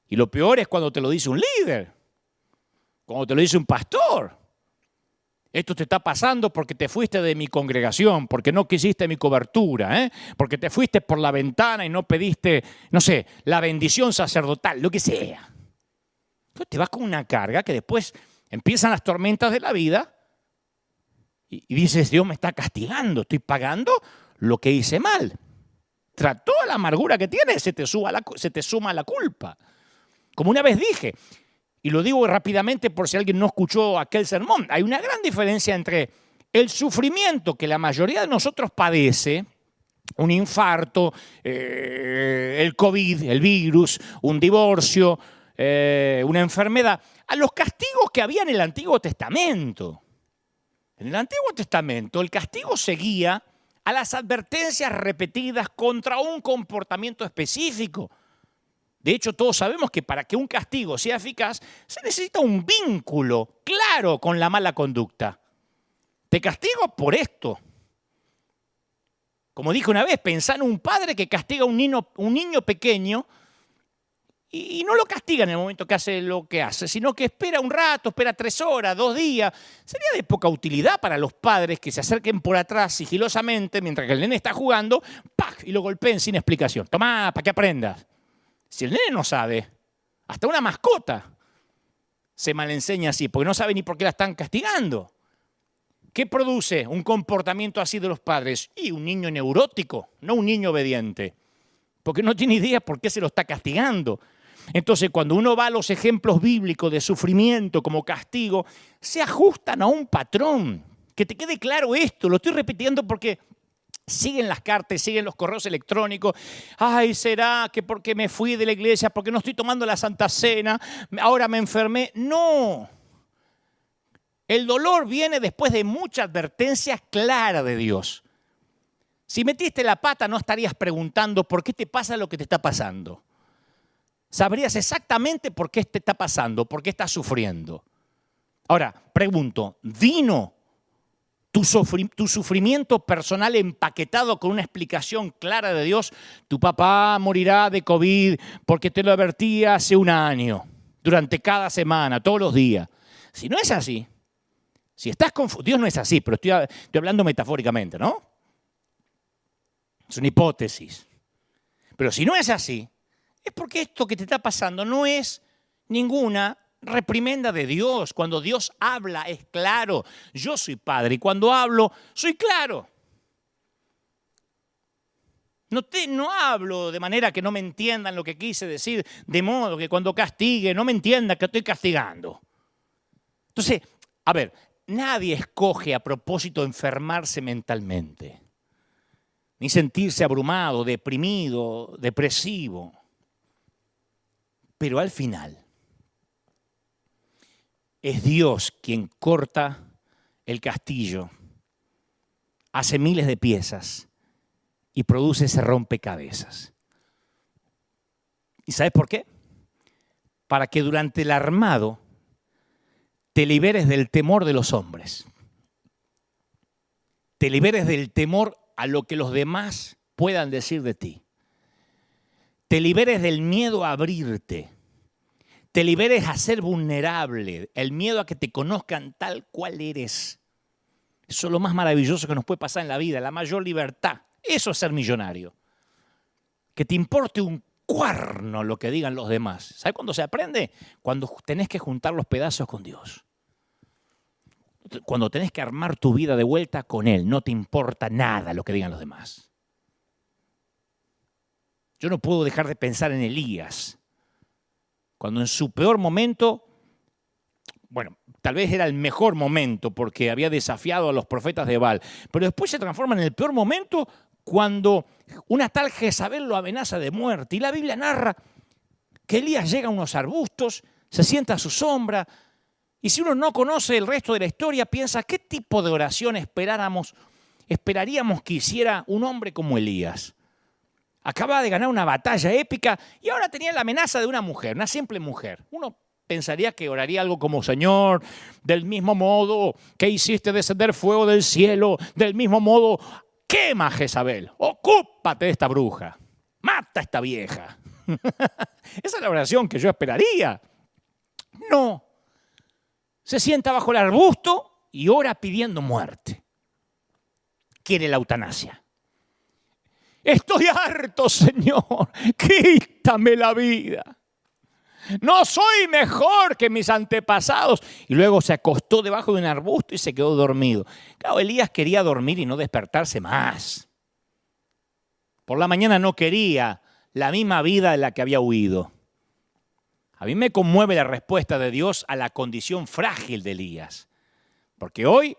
Y lo peor es cuando te lo dice un líder. Cuando te lo dice un pastor. Esto te está pasando porque te fuiste de mi congregación, porque no quisiste mi cobertura, porque te fuiste por la ventana y no pediste, no sé, la bendición sacerdotal, lo que sea. Entonces te vas con una carga que después empiezan las tormentas de la vida y dices, Dios me está castigando, estoy pagando lo que hice mal. Tras toda la amargura que tienes, se te suma la culpa. Como una vez dije, y lo digo rápidamente por si alguien no escuchó aquel sermón, hay una gran diferencia entre el sufrimiento que la mayoría de nosotros padece, un infarto, el COVID, el virus, un divorcio, una enfermedad, a los castigos que había en el Antiguo Testamento. En el Antiguo Testamento el castigo seguía a las advertencias repetidas contra un comportamiento específico. De hecho, todos sabemos que para que un castigo sea eficaz, se necesita un vínculo claro con la mala conducta. Te castigo por esto. Como dije una vez, pensá en un padre que castiga a un niño pequeño y no lo castiga en el momento que hace lo que hace, sino que espera un rato, espera 3 horas, 2 días. Sería de poca utilidad para los padres que se acerquen por atrás sigilosamente mientras que el nene está jugando, ¡pac! Y lo golpeen sin explicación. Tomá, para que aprendas. Si el nene no sabe, hasta una mascota se malenseña así, porque no sabe ni por qué la están castigando. ¿Qué produce un comportamiento así de los padres? Y un niño neurótico, no un niño obediente, porque no tiene idea por qué se lo está castigando. Entonces, cuando uno va a los ejemplos bíblicos de sufrimiento como castigo, se ajustan a un patrón. Que te quede claro esto, lo estoy repitiendo porque siguen las cartas, siguen los correos electrónicos. Ay, ¿será que porque me fui de la iglesia, porque no estoy tomando la Santa Cena, ahora me enfermé? No. El dolor viene después de mucha advertencia clara de Dios. Si metiste la pata, no estarías preguntando por qué te pasa lo que te está pasando. Sabrías exactamente por qué te está pasando, por qué estás sufriendo. Ahora, pregunto, ¿vino tu sufrimiento personal empaquetado con una explicación clara de Dios? Tu papá morirá de COVID porque te lo advertí hace 1 año, durante cada semana, todos los días. Si no es así, si estás confundido, Dios no es así, pero estoy hablando metafóricamente, ¿no? Es una hipótesis. Pero si no es así, es porque esto que te está pasando no es ninguna reprimenda de Dios. Cuando Dios habla es claro. Yo soy padre y cuando hablo soy claro. No hablo de manera que no me entiendan lo que quise decir, de modo que cuando castigue no me entienda que estoy castigando. Entonces, a ver, nadie escoge a propósito enfermarse mentalmente, ni sentirse abrumado, deprimido, depresivo. Pero al final, es Dios quien corta el castillo, hace miles de piezas y produce ese rompecabezas. ¿Y sabes por qué? Para que durante el armado te liberes del temor de los hombres. Te liberes del temor a lo que los demás puedan decir de ti. Te liberes del miedo a abrirte. Te liberes a ser vulnerable, el miedo a que te conozcan tal cual eres. Eso es lo más maravilloso que nos puede pasar en la vida, la mayor libertad. Eso es ser millonario. Que te importe un cuerno lo que digan los demás. ¿Sabes cuándo se aprende? Cuando tenés que juntar los pedazos con Dios. Cuando tenés que armar tu vida de vuelta con Él. No te importa nada lo que digan los demás. Yo no puedo dejar de pensar en Elías. Cuando en su peor momento, bueno, tal vez era el mejor momento porque había desafiado a los profetas de Baal, pero después se transforma en el peor momento cuando una tal Jezabel lo amenaza de muerte. Y la Biblia narra que Elías llega a unos arbustos, se sienta a su sombra, y si uno no conoce el resto de la historia, piensa, ¿qué tipo de oración esperaríamos que hiciera un hombre como Elías? Acababa de ganar una batalla épica y ahora tenía la amenaza de una mujer, una simple mujer. Uno pensaría que oraría algo como, Señor, del mismo modo que hiciste descender fuego del cielo, del mismo modo, quema a Jezabel, ocúpate de esta bruja, mata a esta vieja. Esa es la oración que yo esperaría. No, se sienta bajo el arbusto y ora pidiendo muerte. Quiere la eutanasia. Estoy harto, Señor, quítame la vida. No soy mejor que mis antepasados. Y luego se acostó debajo de un arbusto y se quedó dormido. Claro, Elías quería dormir y no despertarse más. Por la mañana no quería la misma vida de la que había huido. A mí me conmueve la respuesta de Dios a la condición frágil de Elías. Porque hoy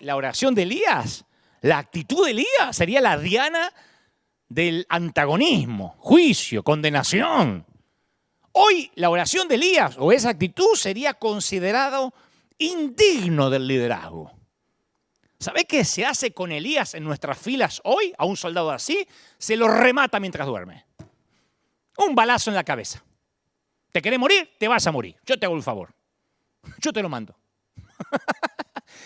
la oración de Elías, la actitud de Elías sería la diana del antagonismo, juicio, condenación. Hoy la oración de Elías o esa actitud sería considerado indigno del liderazgo. ¿Sabe qué se hace con Elías en nuestras filas hoy? A un soldado así, se lo remata mientras duerme. Un balazo en la cabeza. ¿Te querés morir? Te vas a morir. Yo te hago el favor. Yo te lo mando.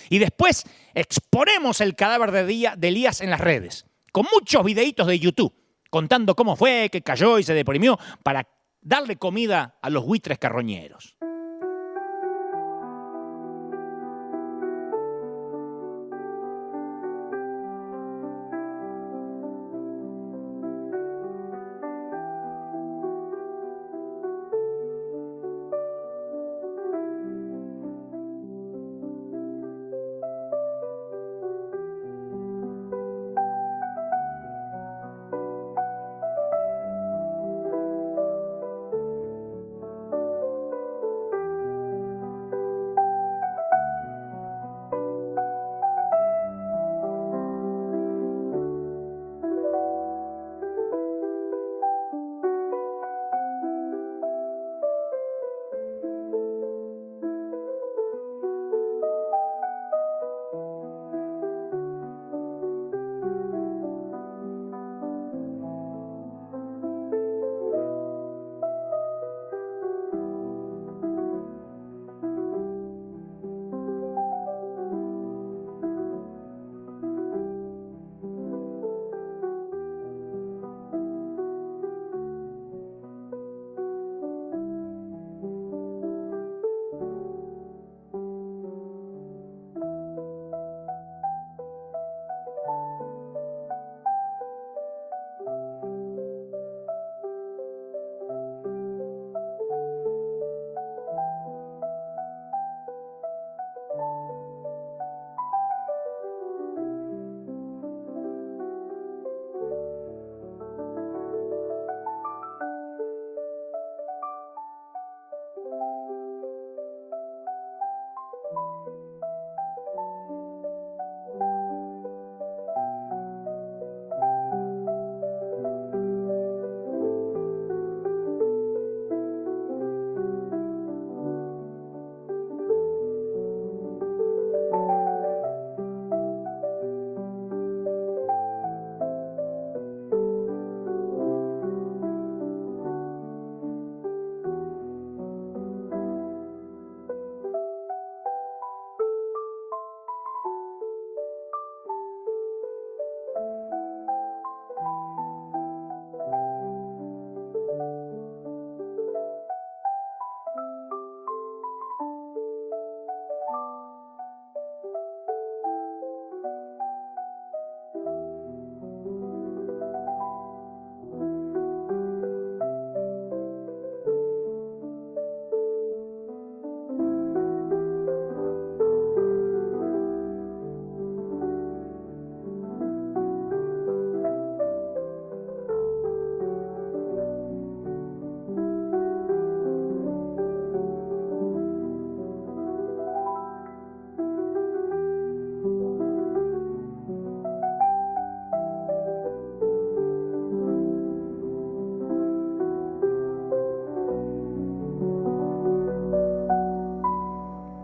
Y después exponemos el cadáver de Elías en las redes, con muchos videitos de YouTube, contando cómo fue, que cayó y se deprimió, para darle comida a los buitres carroñeros.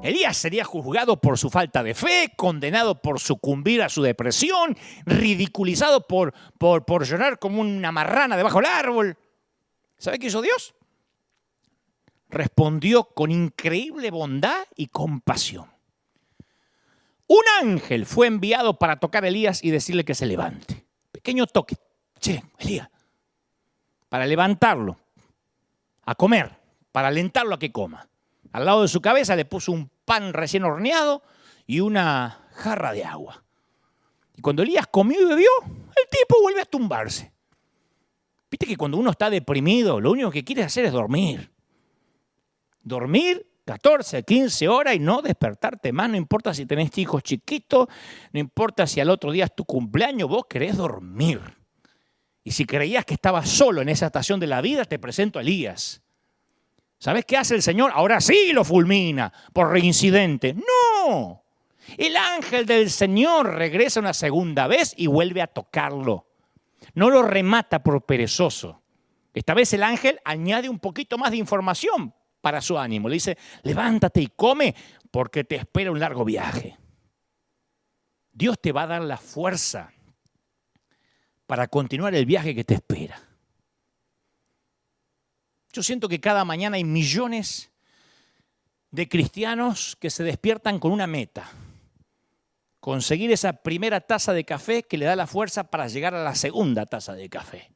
Elías sería juzgado por su falta de fe, condenado por sucumbir a su depresión, ridiculizado por llorar como una marrana debajo del árbol. ¿Sabe qué hizo Dios? Respondió con increíble bondad y compasión. Un ángel fue enviado para tocar a Elías y decirle que se levante. Pequeño toque. Che, Elías. Para levantarlo a comer, para alentarlo a que coma. Al lado de su cabeza le puso un pan recién horneado y una jarra de agua. Y cuando Elías comió y bebió, el tipo vuelve a tumbarse. Viste que cuando uno está deprimido, lo único que quiere hacer es dormir. Dormir 14, 15 horas y no despertarte más. No importa si tenés hijos chiquitos, no importa si al otro día es tu cumpleaños, vos querés dormir. Y si creías que estabas solo en esa estación de la vida, te presento a Elías. ¿Sabes qué hace el Señor? Ahora sí lo fulmina por reincidente. ¡No! El ángel del Señor regresa una segunda vez y vuelve a tocarlo. No lo remata por perezoso. Esta vez el ángel añade un poquito más de información para su ánimo. Le dice, levántate y come porque te espera un largo viaje. Dios te va a dar la fuerza para continuar el viaje que te espera. Yo siento que cada mañana hay millones de cristianos que se despiertan con una meta. Conseguir esa primera taza de café que le da la fuerza para llegar a la segunda taza de café.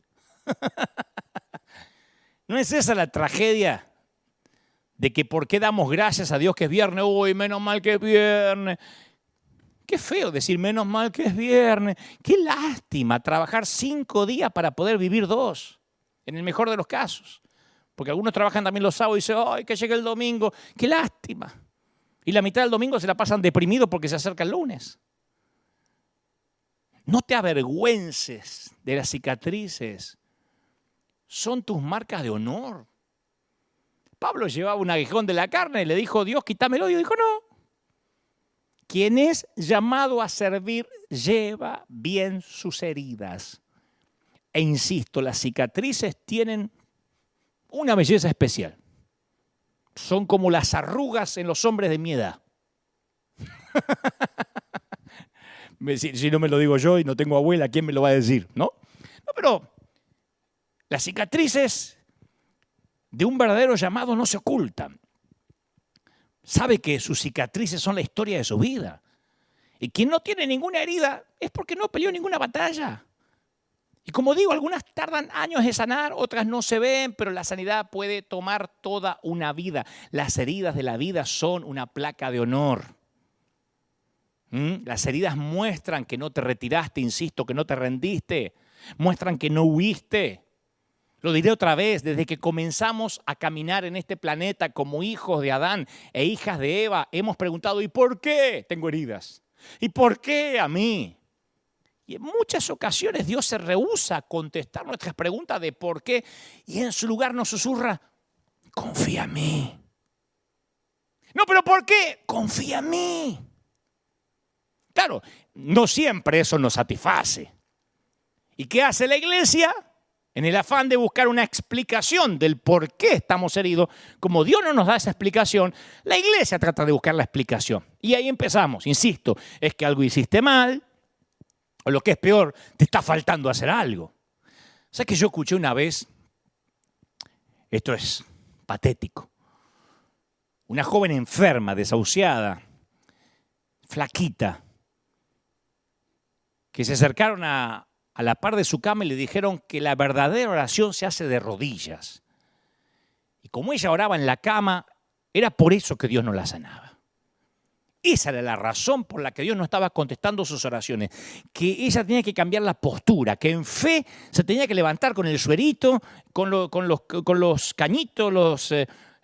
¿No es esa la tragedia de que por qué damos gracias a Dios que es viernes? Uy, menos mal que es viernes. Qué feo decir menos mal que es viernes. Qué lástima trabajar 5 días para poder vivir 2, en el mejor de los casos. Porque algunos trabajan también los sábados y dicen, ¡ay, que llegue el domingo! ¡Qué lástima! Y la mitad del domingo se la pasan deprimidos porque se acerca el lunes. No te avergüences de las cicatrices. Son tus marcas de honor. Pablo llevaba un aguijón de la carne y le dijo, Dios, quítamelo. Y dijo, no. Quien es llamado a servir lleva bien sus heridas. E insisto, las cicatrices tienen una belleza especial. Son como las arrugas en los hombres de mi edad. Si no me lo digo yo y no tengo abuela, ¿quién me lo va a decir? ¿No? No, pero las cicatrices de un verdadero llamado no se ocultan. Sabe que sus cicatrices son la historia de su vida. Y quien no tiene ninguna herida es porque no peleó ninguna batalla. Y como digo, algunas tardan años en sanar, otras no se ven, pero la sanidad puede tomar toda una vida. Las heridas de la vida son una placa de honor. Las heridas muestran que no te retiraste, insisto, que no te rendiste. Muestran que no huiste. Lo diré otra vez, desde que comenzamos a caminar en este planeta como hijos de Adán e hijas de Eva, hemos preguntado, ¿y por qué tengo heridas? ¿Y por qué a mí? Y en muchas ocasiones Dios se rehúsa a contestar nuestras preguntas de por qué y en su lugar nos susurra, confía en mí. No, pero ¿por qué? Confía en mí. Claro, no siempre eso nos satisface. ¿Y qué hace la iglesia? En el afán de buscar una explicación del por qué estamos heridos, como Dios no nos da esa explicación, la iglesia trata de buscar la explicación. Y ahí empezamos, insisto, es que algo hiciste mal, o lo que es peor, te está faltando hacer algo. ¿Sabes que yo escuché una vez? Esto es patético. Una joven enferma, desahuciada, flaquita, que se acercaron a la par de su cama y le dijeron que la verdadera oración se hace de rodillas. Y como ella oraba en la cama, era por eso que Dios no la sanaba. Esa era la razón por la que Dios no estaba contestando sus oraciones, que ella tenía que cambiar la postura, que en fe se tenía que levantar con el suerito, con los cañitos,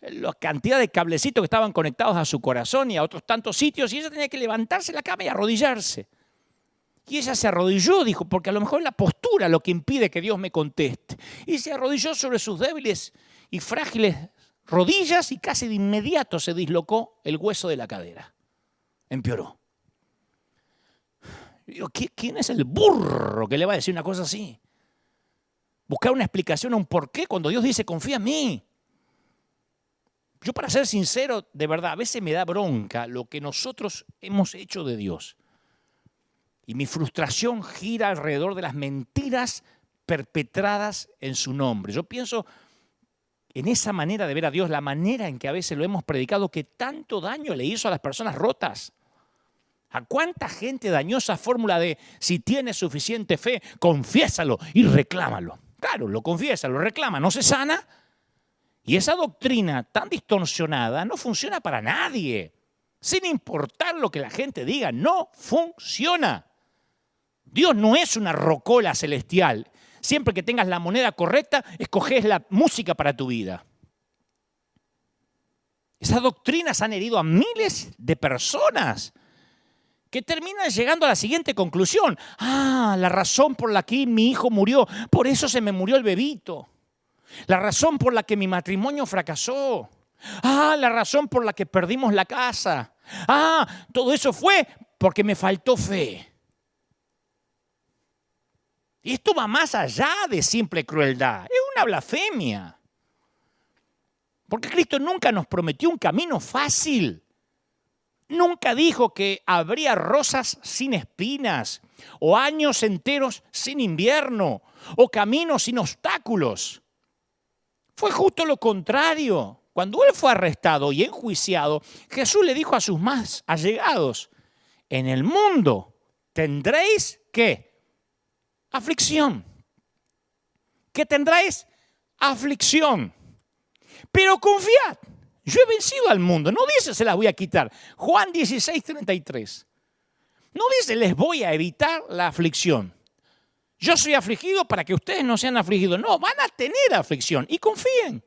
la cantidad de cablecitos que estaban conectados a su corazón y a otros tantos sitios, y ella tenía que levantarse de la cama y arrodillarse. Y ella se arrodilló, dijo, porque a lo mejor es la postura lo que impide que Dios me conteste. Y se arrodilló sobre sus débiles y frágiles rodillas y casi de inmediato se dislocó el hueso de la cadera. Empeoró. Digo, ¿quién es el burro que le va a decir una cosa así? Buscar una explicación a un porqué cuando Dios dice, confía en mí. Yo, para ser sincero, de verdad, a veces me da bronca lo que nosotros hemos hecho de Dios. Y mi frustración gira alrededor de las mentiras perpetradas en su nombre. Yo pienso en esa manera de ver a Dios, la manera en que a veces lo hemos predicado, que tanto daño le hizo a las personas rotas. ¿A cuánta gente dañó esa fórmula de si tienes suficiente fe, confiésalo y reclámalo? Claro, lo confiesa, lo reclama, no se sana. Y esa doctrina tan distorsionada no funciona para nadie. Sin importar lo que la gente diga, no funciona. Dios no es una rocola celestial. Siempre que tengas la moneda correcta, escoges la música para tu vida. Esas doctrinas han herido a miles de personas que terminan llegando a la siguiente conclusión. La razón por la que mi hijo murió, por eso se me murió el bebito. La razón por la que mi matrimonio fracasó. La razón por la que perdimos la casa. Todo eso fue porque me faltó fe. Y esto va más allá de simple crueldad. Es una blasfemia. Porque Cristo nunca nos prometió un camino fácil. Nunca dijo que habría rosas sin espinas, o años enteros sin invierno, o caminos sin obstáculos. Fue justo lo contrario. Cuando Él fue arrestado y enjuiciado, Jesús le dijo a sus más allegados: en el mundo tendréis, ¿qué? Aflicción. ¿Qué tendréis? Aflicción. Pero confiad, yo he vencido al mundo. No dice se las voy a quitar. Juan 16:33. No dice les voy a evitar la aflicción. Yo soy afligido para que ustedes no sean afligidos. No, van a tener aflicción y confíen.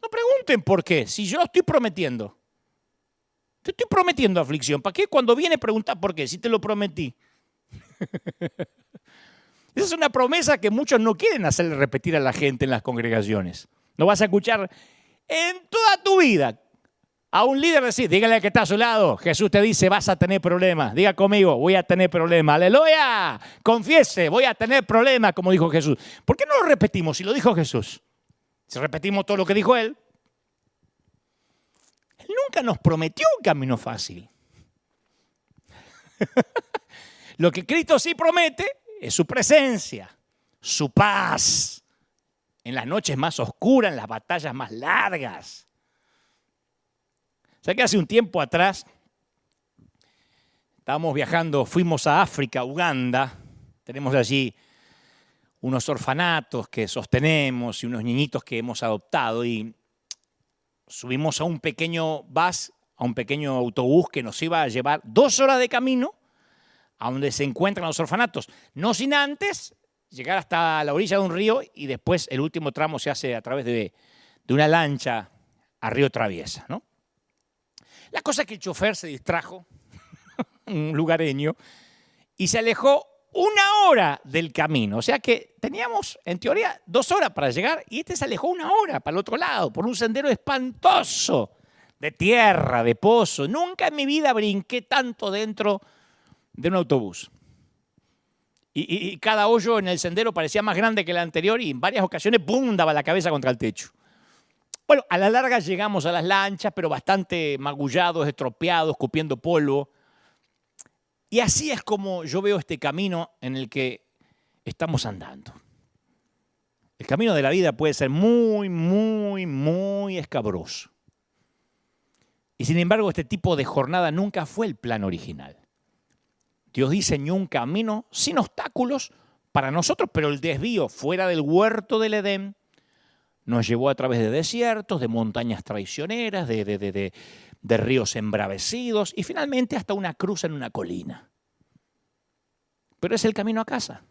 No pregunten por qué, si yo lo estoy prometiendo. Te estoy prometiendo aflicción. ¿Para qué cuando viene preguntar por qué? Si te lo prometí. Esa es una promesa que muchos no quieren hacerle repetir a la gente en las congregaciones. No vas a escuchar en toda tu vida a un líder decir, dígale al que está a su lado, Jesús te dice, vas a tener problemas. Diga conmigo, voy a tener problemas. ¡Aleluya! Confiese, voy a tener problemas, como dijo Jesús. ¿Por qué no lo repetimos si lo dijo Jesús? Si repetimos todo lo que dijo Él. Él nunca nos prometió un camino fácil. Lo que Cristo sí promete es su presencia, su paz, en las noches más oscuras, en las batallas más largas. O sea que hace un tiempo atrás estábamos viajando, fuimos a África, Uganda. Tenemos allí unos orfanatos que sostenemos y unos niñitos que hemos adoptado y subimos a un pequeño bus, a un pequeño autobús que nos iba a llevar 2 horas de camino a donde se encuentran los orfanatos, no sin antes llegar hasta la orilla de un río y después el último tramo se hace a través de una lancha a río Traviesa, ¿no? La cosa es que el chofer se distrajo, un lugareño, y se alejó 1 hora del camino. O sea que teníamos, en teoría, 2 horas para llegar y este se alejó 1 hora para el otro lado, por un sendero espantoso, de tierra, de pozo. Nunca en mi vida brinqué tanto dentro de un autobús. Y cada hoyo en el sendero parecía más grande que el anterior y en varias ocasiones, ¡pum!, daba la cabeza contra el techo. Bueno, a la larga llegamos a las lanchas, pero bastante magullados, estropeados, escupiendo polvo. Y así es como yo veo este camino en el que estamos andando. El camino de la vida puede ser muy, muy, muy escabroso. Y sin embargo, este tipo de jornada nunca fue el plan original. Dios diseñó un camino sin obstáculos para nosotros, pero el desvío fuera del huerto del Edén nos llevó a través de desiertos, de montañas traicioneras, de ríos embravecidos y finalmente hasta una cruz en una colina. Pero es el camino a casa.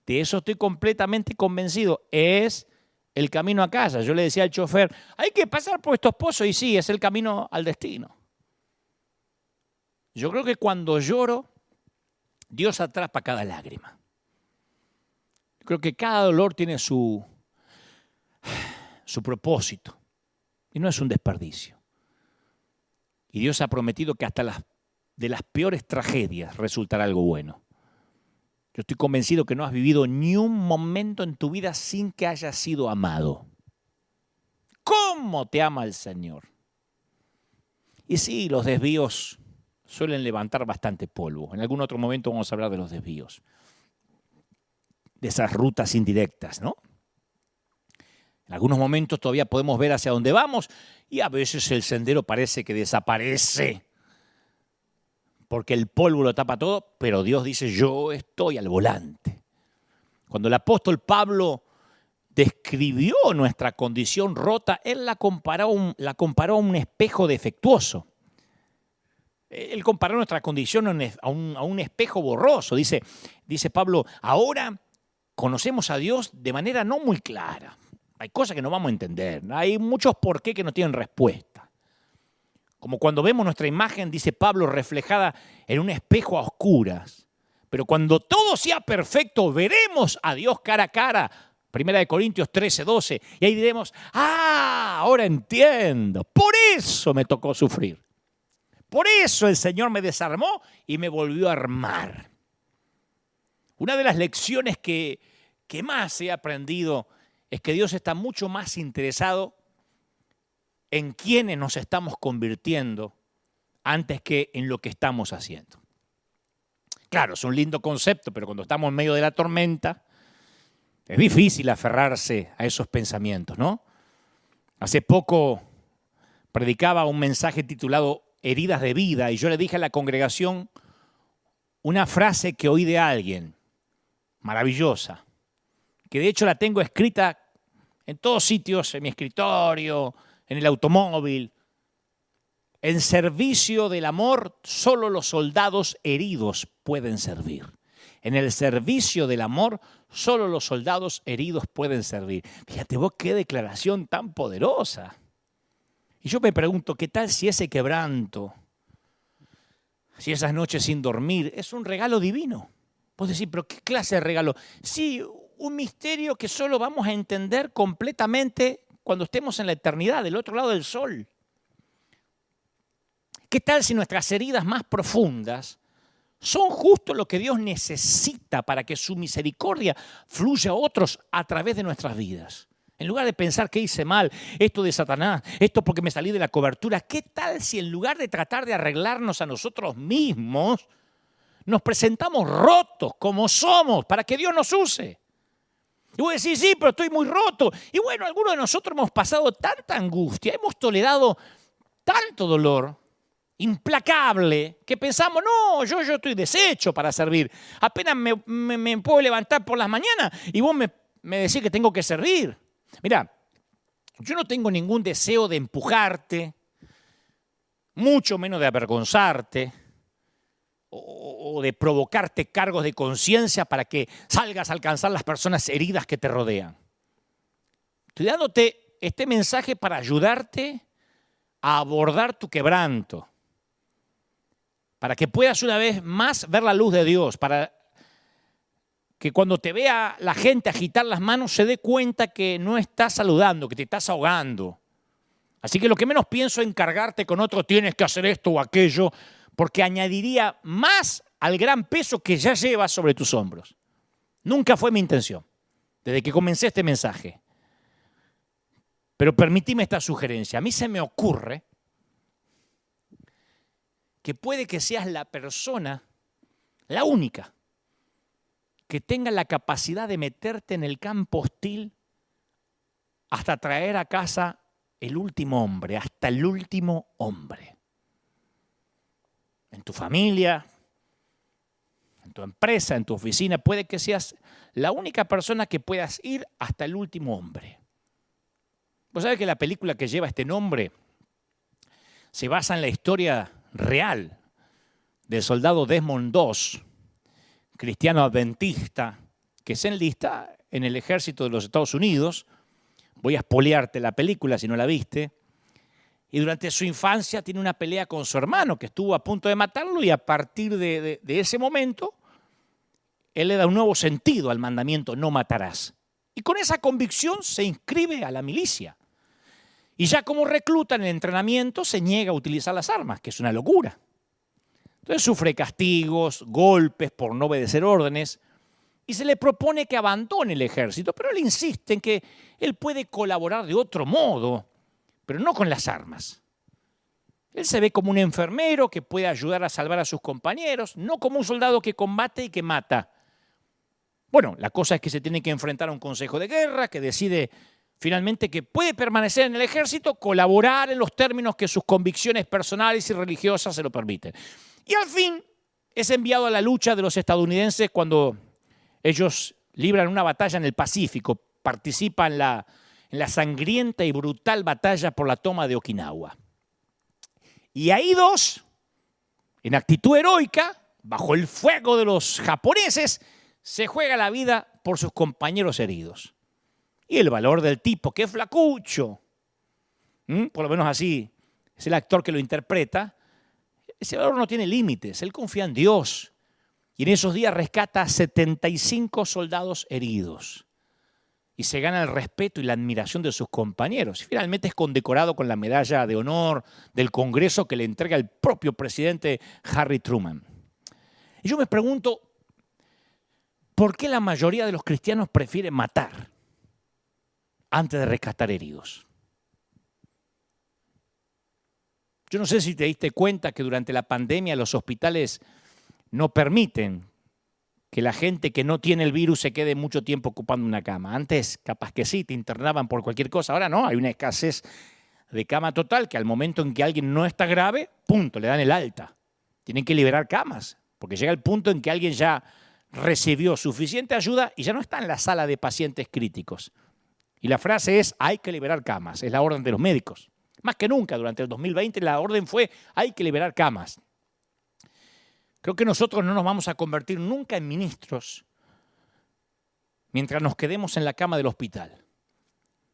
De eso estoy completamente convencido. Es el camino a casa. Yo le decía al chofer, hay que pasar por estos pozos y sí, es el camino al destino. Yo creo que cuando lloro, Dios atrapa cada lágrima. Yo creo que cada dolor tiene su propósito y no es un desperdicio. Y Dios ha prometido que hasta de las peores tragedias resultará algo bueno. Yo estoy convencido que no has vivido ni un momento en tu vida sin que hayas sido amado. ¿Cómo te ama el Señor? Y sí, los desvíos suelen levantar bastante polvo. En algún otro momento vamos a hablar de los desvíos, de esas rutas indirectas, ¿no? En algunos momentos todavía podemos ver hacia dónde vamos y a veces el sendero parece que desaparece porque el polvo lo tapa todo, pero Dios dice, yo estoy al volante. Cuando el apóstol Pablo describió nuestra condición rota, él la comparó a un espejo defectuoso. Él comparó nuestra condición a un espejo borroso. Dice Pablo, ahora conocemos a Dios de manera no muy clara. Hay cosas que no vamos a entender. Hay muchos por qué que no tienen respuesta. Como cuando vemos nuestra imagen, dice Pablo, reflejada en un espejo a oscuras. Pero cuando todo sea perfecto, veremos a Dios cara a cara. 1 Corintios 13, 12. Y ahí diremos, ahora entiendo. Por eso me tocó sufrir. Por eso el Señor me desarmó y me volvió a armar. Una de las lecciones que más he aprendido es que Dios está mucho más interesado en quiénes nos estamos convirtiendo antes que en lo que estamos haciendo. Claro, es un lindo concepto, pero cuando estamos en medio de la tormenta, es difícil aferrarse a esos pensamientos, ¿no? Hace poco predicaba un mensaje titulado Heridas de vida y yo le dije a la congregación una frase que oí de alguien, maravillosa, que de hecho la tengo escrita en todos sitios, en mi escritorio, en el automóvil. En servicio del amor, solo los soldados heridos pueden servir. En el servicio del amor, solo los soldados heridos pueden servir. Fíjate vos qué declaración tan poderosa. Y yo me pregunto, ¿qué tal si ese quebranto, si esas noches sin dormir, es un regalo divino? Vos decís, ¿pero qué clase de regalo? Sí, un misterio que solo vamos a entender completamente cuando estemos en la eternidad, del otro lado del sol. ¿Qué tal si nuestras heridas más profundas son justo lo que Dios necesita para que su misericordia fluya a otros a través de nuestras vidas? En lugar de pensar que hice mal, esto de Satanás, esto porque me salí de la cobertura, ¿qué tal si en lugar de tratar de arreglarnos a nosotros mismos, nos presentamos rotos como somos para que Dios nos use? Y vos decís, sí, pero estoy muy roto. Y bueno, algunos de nosotros hemos pasado tanta angustia, hemos tolerado tanto dolor implacable que pensamos, no, yo estoy deshecho para servir. Apenas me puedo levantar por las mañanas y vos me decís que tengo que servir. Mirá, yo no tengo ningún deseo de empujarte, mucho menos de avergonzarte o de provocarte cargos de conciencia para que salgas a alcanzar las personas heridas que te rodean. Estoy dándote este mensaje para ayudarte a abordar tu quebranto, para que puedas una vez más ver la luz de Dios, para que cuando te vea la gente agitar las manos se dé cuenta que no estás saludando, que te estás ahogando. Así que lo que menos pienso es encargarte con otro, tienes que hacer esto o aquello, porque añadiría más al gran peso que ya llevas sobre tus hombros. Nunca fue mi intención, desde que comencé este mensaje. Pero permitime esta sugerencia. A mí se me ocurre que puede que seas la persona, la única, que tenga la capacidad de meterte en el campo hostil hasta traer a casa el último hombre, hasta el último hombre. En tu familia, en tu empresa, en tu oficina, puede que seas la única persona que puedas ir hasta el último hombre. Vos sabés que la película que lleva este nombre se basa en la historia real del soldado Desmond II, cristiano adventista, que se enlista en el ejército de los Estados Unidos. Voy a espolearte la película si no la viste. Y durante su infancia tiene una pelea con su hermano que estuvo a punto de matarlo y a partir de ese momento él le da un nuevo sentido al mandamiento no matarás. Y con esa convicción se inscribe a la milicia. Y ya como recluta en el entrenamiento se niega a utilizar las armas, que es una locura. Entonces sufre castigos, golpes por no obedecer órdenes y se le propone que abandone el ejército, pero él insiste en que él puede colaborar de otro modo pero no con las armas. Él se ve como un enfermero que puede ayudar a salvar a sus compañeros, no como un soldado que combate y que mata. Bueno, la cosa es que se tiene que enfrentar a un consejo de guerra que decide finalmente que puede permanecer en el ejército, colaborar en los términos que sus convicciones personales y religiosas se lo permiten. Y al fin es enviado a la lucha de los estadounidenses cuando ellos libran una batalla en el Pacífico, participa en la sangrienta y brutal batalla por la toma de Okinawa. Y ahí dos, en actitud heroica, bajo el fuego de los japoneses, se juega la vida por sus compañeros heridos. Y el valor del tipo, que es flacucho, por lo menos así es el actor que lo interpreta, ese valor no tiene límites, él confía en Dios. Y en esos días rescata a 75 soldados heridos. Y se gana el respeto y la admiración de sus compañeros. Y finalmente es condecorado con la medalla de honor del Congreso que le entrega el propio presidente Harry Truman. Y yo me pregunto, ¿por qué la mayoría de los cristianos prefieren matar antes de rescatar heridos? Yo no sé si te diste cuenta que durante la pandemia los hospitales no permiten que la gente que no tiene el virus se quede mucho tiempo ocupando una cama. Antes, capaz que sí, te internaban por cualquier cosa. Ahora no, hay una escasez de cama total que al momento en que alguien no está grave, punto, le dan el alta. Tienen que liberar camas, porque llega el punto en que alguien ya recibió suficiente ayuda y ya no está en la sala de pacientes críticos. Y la frase es, hay que liberar camas, es la orden de los médicos. Más que nunca, durante el 2020 la orden fue, hay que liberar camas. Creo que nosotros no nos vamos a convertir nunca en ministros mientras nos quedemos en la cama del hospital.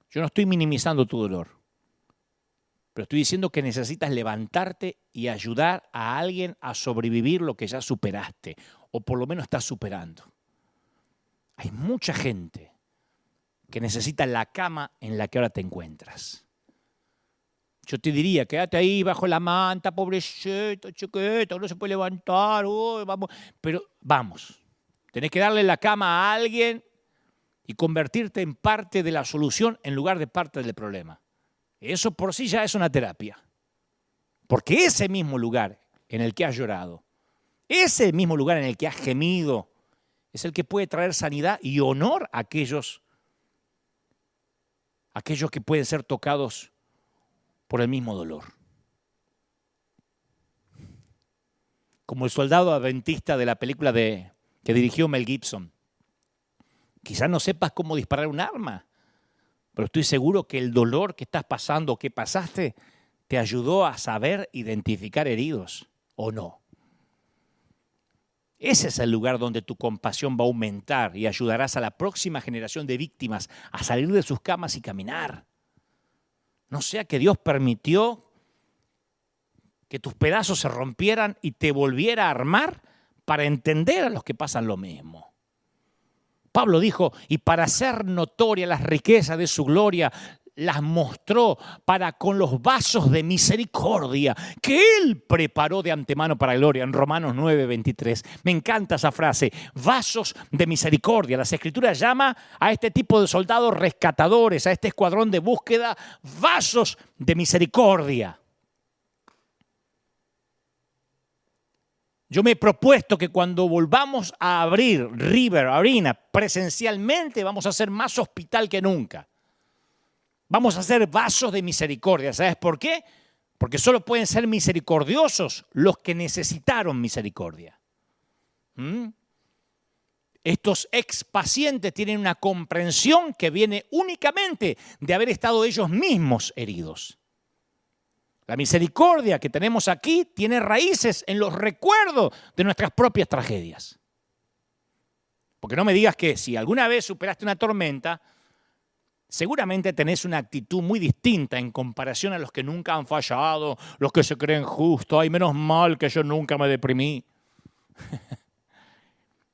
Yo no estoy minimizando tu dolor, pero estoy diciendo que necesitas levantarte y ayudar a alguien a sobrevivir lo que ya superaste, o por lo menos estás superando. Hay mucha gente que necesita la cama en la que ahora te encuentras. Yo te diría, quédate ahí bajo la manta, pobrecito, chiquito, no se puede levantar, vamos. Pero vamos, tenés que darle la cama a alguien y convertirte en parte de la solución en lugar de parte del problema. Eso por sí ya es una terapia. Porque ese mismo lugar en el que has llorado, ese mismo lugar en el que has gemido, es el que puede traer sanidad y honor a aquellos que pueden ser tocados por el mismo dolor. Como el soldado adventista de la película que dirigió Mel Gibson. Quizás no sepas cómo disparar un arma, pero estoy seguro que el dolor que estás pasando o que pasaste te ayudó a saber identificar heridos, ¿o no? Ese es el lugar donde tu compasión va a aumentar y ayudarás a la próxima generación de víctimas a salir de sus camas y caminar. No sea que Dios permitió que tus pedazos se rompieran y te volviera a armar para entender a los que pasan lo mismo. Pablo dijo, y para hacer notoria las riquezas de su gloria, las mostró para con los vasos de misericordia que Él preparó de antemano para gloria, en Romanos 9:23. Me encanta esa frase, vasos de misericordia. Las Escrituras llaman a este tipo de soldados rescatadores, a este escuadrón de búsqueda, vasos de misericordia. Yo me he propuesto que cuando volvamos a abrir River Arena presencialmente, vamos a ser más hospital que nunca. Vamos a ser vasos de misericordia. ¿Sabes por qué? Porque solo pueden ser misericordiosos los que necesitaron misericordia. Estos ex pacientes tienen una comprensión que viene únicamente de haber estado ellos mismos heridos. La misericordia que tenemos aquí tiene raíces en los recuerdos de nuestras propias tragedias. Porque no me digas que si alguna vez superaste una tormenta, seguramente tenés una actitud muy distinta en comparación a los que nunca han fallado, los que se creen justos. Ay, menos mal que yo nunca me deprimí.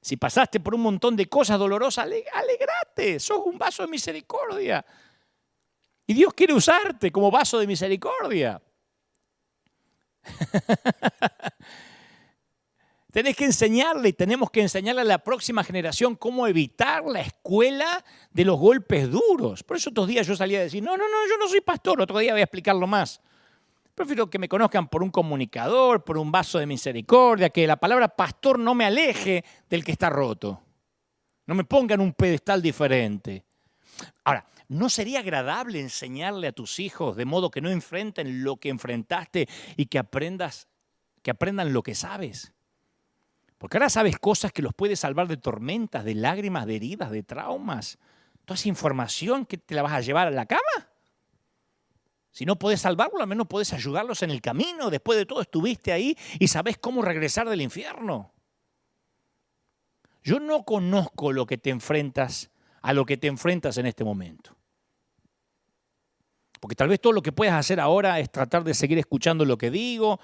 Si pasaste por un montón de cosas dolorosas, alegrate, sos un vaso de misericordia. Y Dios quiere usarte como vaso de misericordia. Tenés que enseñarle y tenemos que enseñarle a la próxima generación cómo evitar la escuela de los golpes duros. Por eso otros días yo salía a decir, no, yo no soy pastor, otro día voy a explicarlo más. Prefiero que me conozcan por un comunicador, por un vaso de misericordia, que la palabra pastor no me aleje del que está roto. No me pongan un pedestal diferente. Ahora, ¿no sería agradable enseñarle a tus hijos de modo que no enfrenten lo que enfrentaste y que aprendan lo que sabes? Porque ahora sabes cosas que los puede salvar de tormentas, de lágrimas, de heridas, de traumas. Toda esa información que te la vas a llevar a la cama. Si no podés salvarlo, al menos podés ayudarlos en el camino. Después de todo estuviste ahí y sabés cómo regresar del infierno. Yo no conozco a lo que te enfrentas en este momento. Porque tal vez todo lo que puedas hacer ahora es tratar de seguir escuchando lo que digo,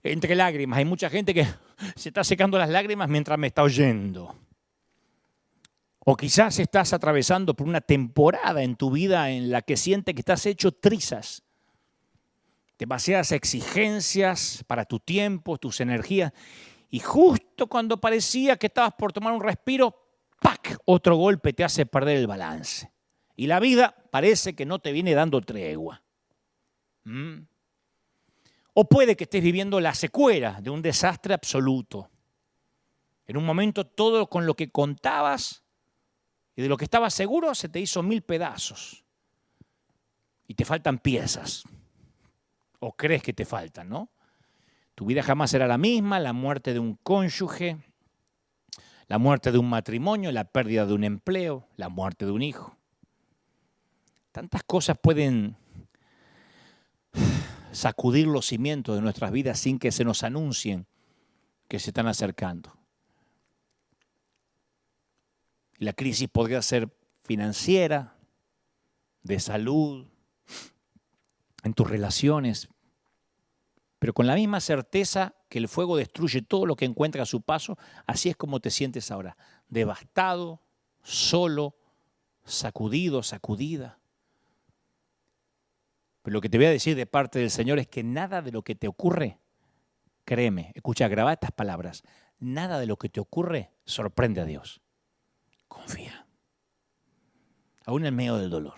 entre lágrimas. Hay mucha gente que se está secando las lágrimas mientras me está oyendo. O quizás estás atravesando por una temporada en tu vida en la que sientes que estás hecho trizas. Demasiadas exigencias para tu tiempo, tus energías. Y justo cuando parecía que estabas por tomar un respiro, ¡pac! Otro golpe te hace perder el balance. Y la vida parece que no te viene dando tregua. O puede que estés viviendo la secuela de un desastre absoluto. En un momento todo con lo que contabas y de lo que estabas seguro se te hizo 1000 pedazos. Y te faltan piezas. O crees que te faltan, ¿no? Tu vida jamás será la misma, la muerte de un cónyuge, la muerte de un matrimonio, la pérdida de un empleo, la muerte de un hijo. Tantas cosas pueden sacudir los cimientos de nuestras vidas sin que se nos anuncien que se están acercando. La crisis podría ser financiera, de salud, en tus relaciones, pero con la misma certeza que el fuego destruye todo lo que encuentra a su paso, así es como te sientes ahora, devastado, solo, sacudido, sacudida. Pero lo que te voy a decir de parte del Señor es que nada de lo que te ocurre, créeme, escucha, graba estas palabras, nada de lo que te ocurre sorprende a Dios. Confía, aún en medio del dolor.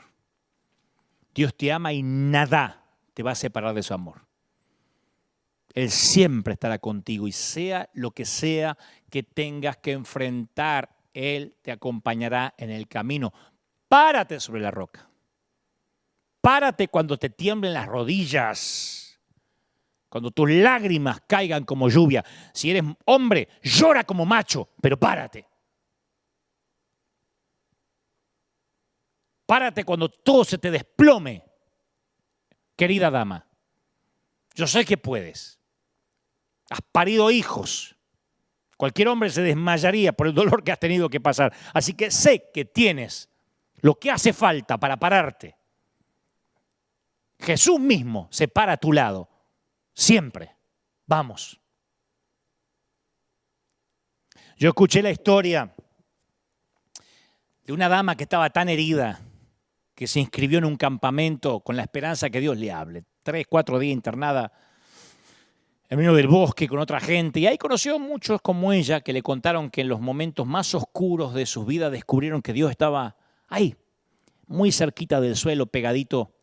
Dios te ama y nada te va a separar de su amor. Él siempre estará contigo y sea lo que sea que tengas que enfrentar, Él te acompañará en el camino. Párate sobre la roca. Párate cuando te tiemblen las rodillas. Cuando tus lágrimas caigan como lluvia. Si eres hombre, llora como macho, pero párate. Párate cuando todo se te desplome, querida dama. Yo sé que puedes. Has parido hijos. Cualquier hombre se desmayaría por el dolor que has tenido que pasar. Así que sé que tienes lo que hace falta para pararte. Jesús mismo se para a tu lado. Siempre. Vamos. Yo escuché la historia de una dama que estaba tan herida que se inscribió en un campamento con la esperanza que Dios le hable. 3, 4 días internada en medio del bosque con otra gente. Y ahí conoció a muchos como ella que le contaron que en los momentos más oscuros de sus vidas descubrieron que Dios estaba ahí, muy cerquita del suelo, pegadito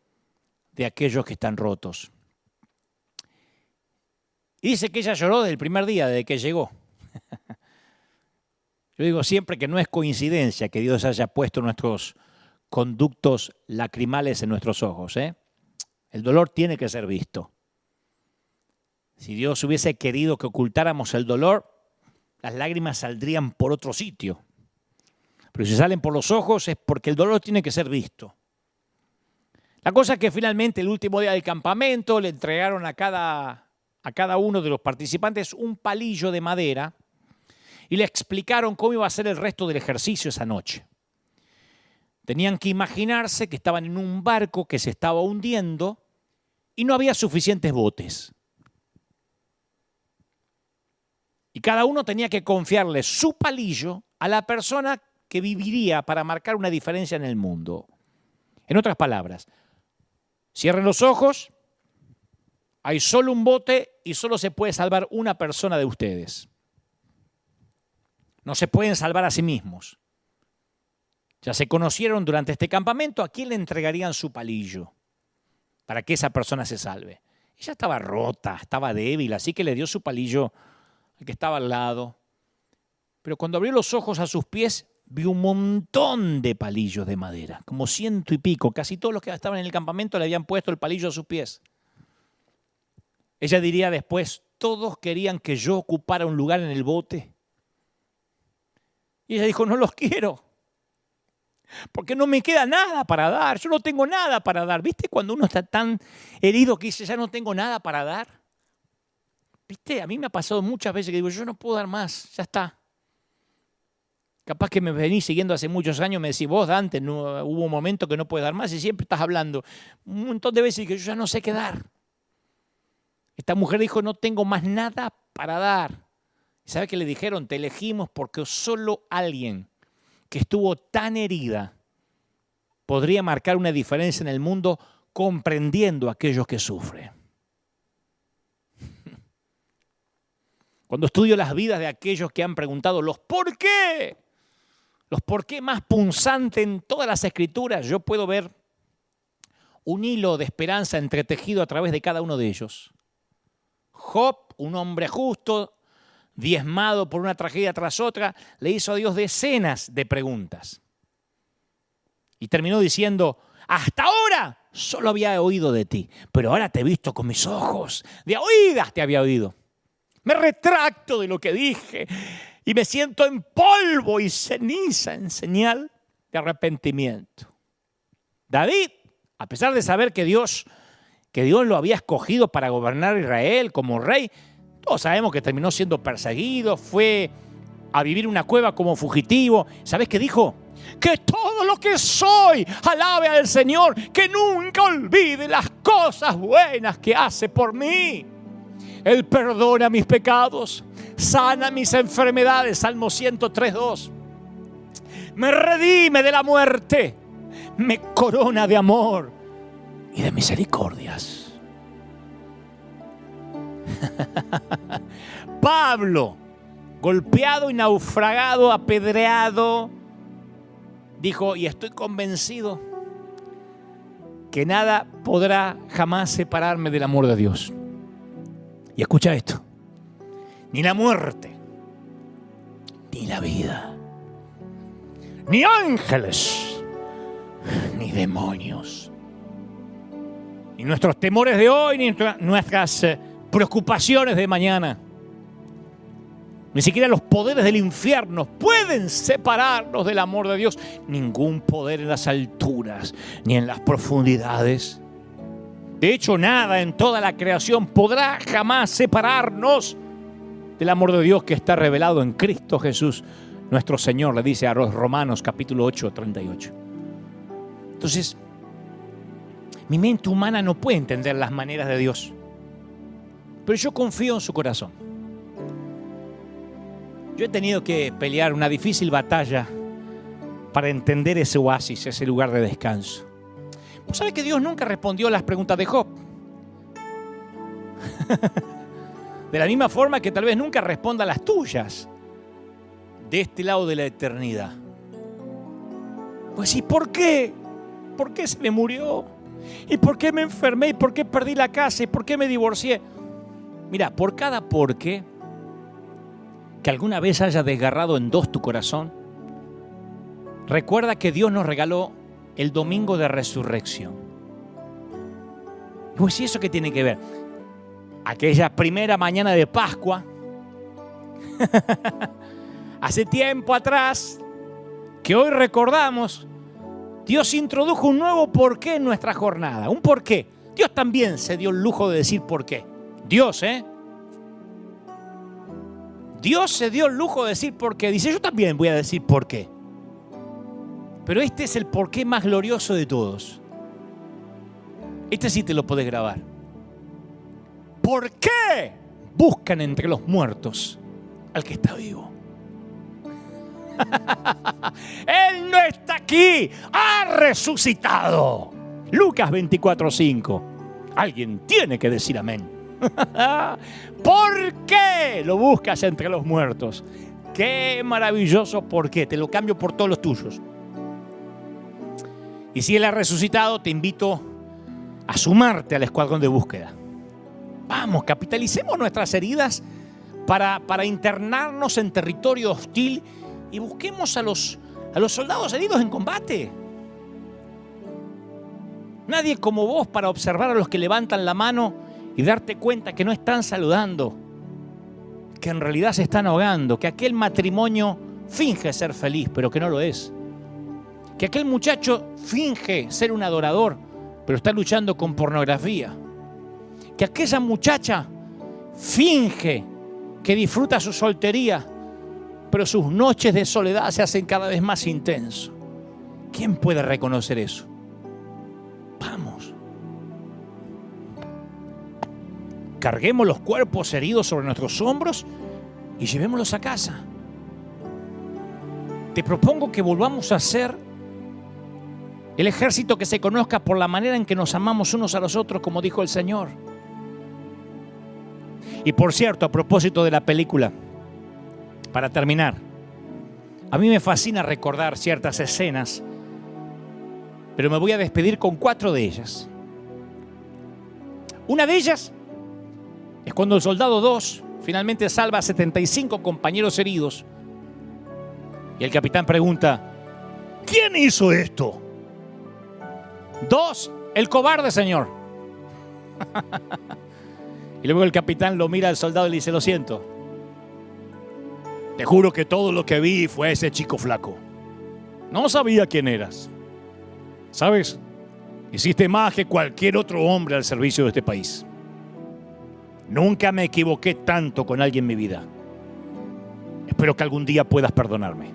de aquellos que están rotos. Y dice que ella lloró desde el primer día, desde que llegó. Yo digo siempre que no es coincidencia que Dios haya puesto nuestros conductos lacrimales en nuestros ojos. El dolor tiene que ser visto. Si Dios hubiese querido que ocultáramos el dolor, las lágrimas saldrían por otro sitio. Pero si salen por los ojos es porque el dolor tiene que ser visto. La cosa es que finalmente el último día del campamento le entregaron a cada uno de los participantes un palillo de madera y le explicaron cómo iba a ser el resto del ejercicio esa noche. Tenían que imaginarse que estaban en un barco que se estaba hundiendo y no había suficientes botes. Y cada uno tenía que confiarle su palillo a la persona que viviría para marcar una diferencia en el mundo. En otras palabras, cierren los ojos, hay solo un bote y solo se puede salvar una persona de ustedes. No se pueden salvar a sí mismos. Ya se conocieron durante este campamento a quién le entregarían su palillo para que esa persona se salve. Ella estaba rota, estaba débil, así que le dio su palillo al que estaba al lado. Pero cuando abrió los ojos a sus pies, vio un montón de palillos de madera, como 100 y pico. Casi todos los que estaban en el campamento le habían puesto el palillo a sus pies. Ella diría después, todos querían que yo ocupara un lugar en el bote. Y ella dijo, no los quiero, porque no me queda nada para dar. Yo no tengo nada para dar. ¿Viste cuando uno está tan herido que dice, ya no tengo nada para dar? ¿Viste? A mí me ha pasado muchas veces que digo, yo no puedo dar más, ya está. Capaz que me venís siguiendo hace muchos años, me decís, vos Dante, no, hubo un momento que no puedes dar más y siempre estás hablando. Un montón de veces que yo ya no sé qué dar. Esta mujer dijo, no tengo más nada para dar. ¿Sabe qué le dijeron? Te elegimos porque solo alguien que estuvo tan herida podría marcar una diferencia en el mundo comprendiendo a aquellos que sufren. Cuando estudio las vidas de aquellos que han preguntado los por qué más punzantes en todas las escrituras, yo puedo ver un hilo de esperanza entretejido a través de cada uno de ellos. Job, un hombre justo, diezmado por una tragedia tras otra, le hizo a Dios decenas de preguntas. Y terminó diciendo, hasta ahora solo había oído de ti, pero ahora te he visto con mis ojos, de oídas te había oído. Me retracto de lo que dije y me siento en polvo y ceniza en señal de arrepentimiento. David, a pesar de saber que Dios lo había escogido para gobernar Israel como rey, todos sabemos que terminó siendo perseguido, fue a vivir en una cueva como fugitivo. ¿Sabes qué dijo? Que todo lo que soy alabe al Señor, que nunca olvide las cosas buenas que hace por mí. Él perdona mis pecados, sana mis enfermedades, Salmo 103:2. Me redime de la muerte, me corona de amor y de misericordias. Pablo, golpeado y naufragado, apedreado, dijo, y estoy convencido que nada podrá jamás separarme del amor de Dios. Y escucha esto, ni la muerte, ni la vida, ni ángeles, ni demonios, ni nuestros temores de hoy, ni nuestras preocupaciones de mañana, ni siquiera los poderes del infierno pueden separarnos del amor de Dios. Ningún poder en las alturas ni en las profundidades. De hecho, nada en toda la creación podrá jamás separarnos del amor de Dios que está revelado en Cristo Jesús, nuestro Señor, le dice a los Romanos capítulo 8:38. Entonces, mi mente humana no puede entender las maneras de Dios, pero yo confío en su corazón. Yo he tenido que pelear una difícil batalla para entender ese oasis, ese lugar de descanso. ¿Vos sabés que Dios nunca respondió a las preguntas de Job? De la misma forma que tal vez nunca responda a las tuyas de este lado de la eternidad. Pues ¿y por qué? ¿Por qué se me murió? ¿Y por qué me enfermé? ¿Y por qué perdí la casa? ¿Y por qué me divorcié? Mira, por cada por qué que alguna vez haya desgarrado en dos tu corazón, recuerda que Dios nos regaló el domingo de resurrección. Pues ¿y eso qué tiene que ver? Aquella primera mañana de Pascua, hace tiempo atrás, que hoy recordamos, Dios introdujo un nuevo porqué en nuestra jornada. Un porqué. Dios también se dio el lujo de decir por qué. Dios se dio el lujo de decir por qué. Dice, yo también voy a decir por qué. Pero este es el porqué más glorioso de todos. Este sí te lo podés grabar. ¿Por qué buscan entre los muertos al que está vivo? Él no está aquí, ha resucitado. Lucas 24:5. Alguien tiene que decir amén. ¿Por qué lo buscas entre los muertos? Qué maravilloso, ¿por qué? Te lo cambio por todos los tuyos. Y si Él ha resucitado, te invito a sumarte al escuadrón de búsqueda. Vamos, capitalicemos nuestras heridas para internarnos en territorio hostil y busquemos a los soldados heridos en combate. Nadie como vos para observar a los que levantan la mano y darte cuenta que no están saludando, que en realidad se están ahogando, que aquel matrimonio finge ser feliz, pero que no lo es. Que aquel muchacho finge ser un adorador, pero está luchando con pornografía. Que aquella muchacha finge que disfruta su soltería, pero sus noches de soledad se hacen cada vez más intensos. ¿Quién puede reconocer eso? Vamos. Carguemos los cuerpos heridos sobre nuestros hombros y llevémoslos a casa. Te propongo que volvamos a ser el ejército que se conozca por la manera en que nos amamos unos a los otros, como dijo el Señor. Y por cierto, a propósito de la película, para terminar, a mí me fascina recordar ciertas escenas, pero me voy a despedir con 4 de ellas. Una de ellas es cuando el soldado 2 finalmente salva a 75 compañeros heridos y el capitán pregunta: ¿quién hizo esto? 2, el cobarde, señor. Y luego el capitán lo mira al soldado y le dice: lo siento, te juro que todo lo que vi fue ese chico flaco. No sabía quién eras. ¿Sabes? Hiciste más que cualquier otro hombre al servicio de este país. Nunca me equivoqué tanto con alguien en mi vida. Espero que algún día puedas perdonarme.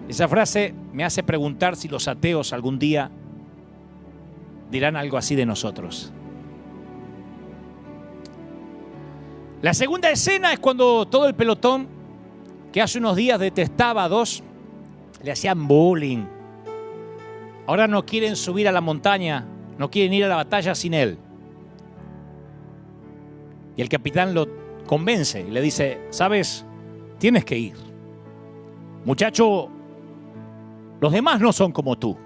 Esa frase me hace preguntar si los ateos algún día dirán algo así de nosotros. La segunda escena es cuando todo el pelotón, que hace unos días detestaba a 2, le hacían bullying. Ahora no quieren subir a la montaña, no quieren ir a la batalla sin él. Y el capitán lo convence y le dice: ¿sabes? Tienes que ir. Muchacho, los demás no son como tú,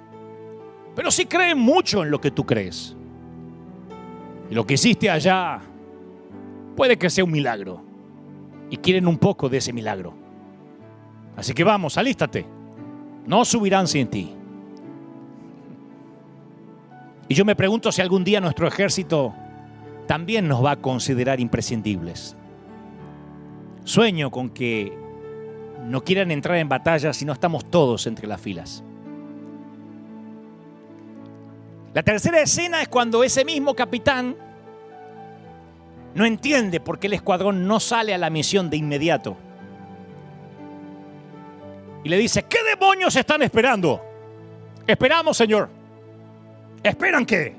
pero sí creen mucho en lo que tú crees. Y lo que hiciste allá puede que sea un milagro. Y quieren un poco de ese milagro. Así que vamos, alístate. No subirán sin ti. Y yo me pregunto si algún día nuestro ejército también nos va a considerar imprescindibles. Sueño con que no quieran entrar en batalla si no estamos todos entre las filas. La tercera escena es cuando ese mismo capitán no entiende por qué el escuadrón no sale a la misión de inmediato. Y le dice: ¿qué demonios están esperando? Esperamos, señor. ¿Esperan qué?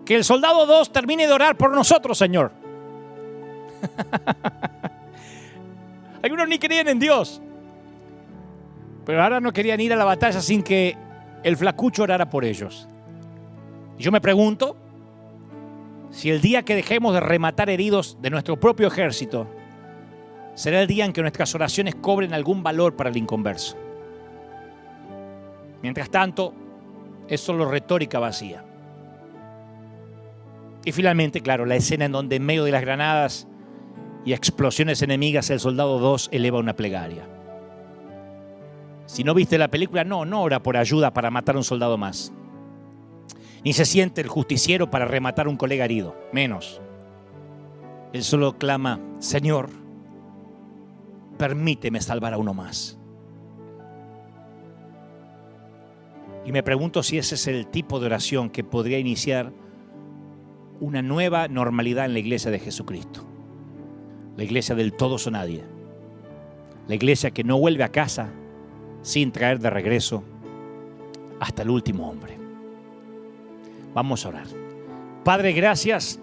Que el soldado 2 termine de orar por nosotros, señor. Algunos ni creían en Dios, pero ahora no querían ir a la batalla sin que el flacucho orara por ellos. Y yo me pregunto si el día que dejemos de rematar heridos de nuestro propio ejército será el día en que nuestras oraciones cobren algún valor para el inconverso. Mientras tanto, es solo retórica vacía. Y finalmente, claro, la escena en donde en medio de las granadas y explosiones enemigas el soldado 2 eleva una plegaria. Si no viste la película, no ora por ayuda para matar a un soldado más. Ni se siente el justiciero para rematar a un colega herido, menos. Él solo clama: Señor, permíteme salvar a uno más. Y me pregunto si ese es el tipo de oración que podría iniciar una nueva normalidad en la iglesia de Jesucristo. La iglesia del todos o nadie. La iglesia que no vuelve a casa sin traer de regreso hasta el último hombre. Vamos a orar. Padre, gracias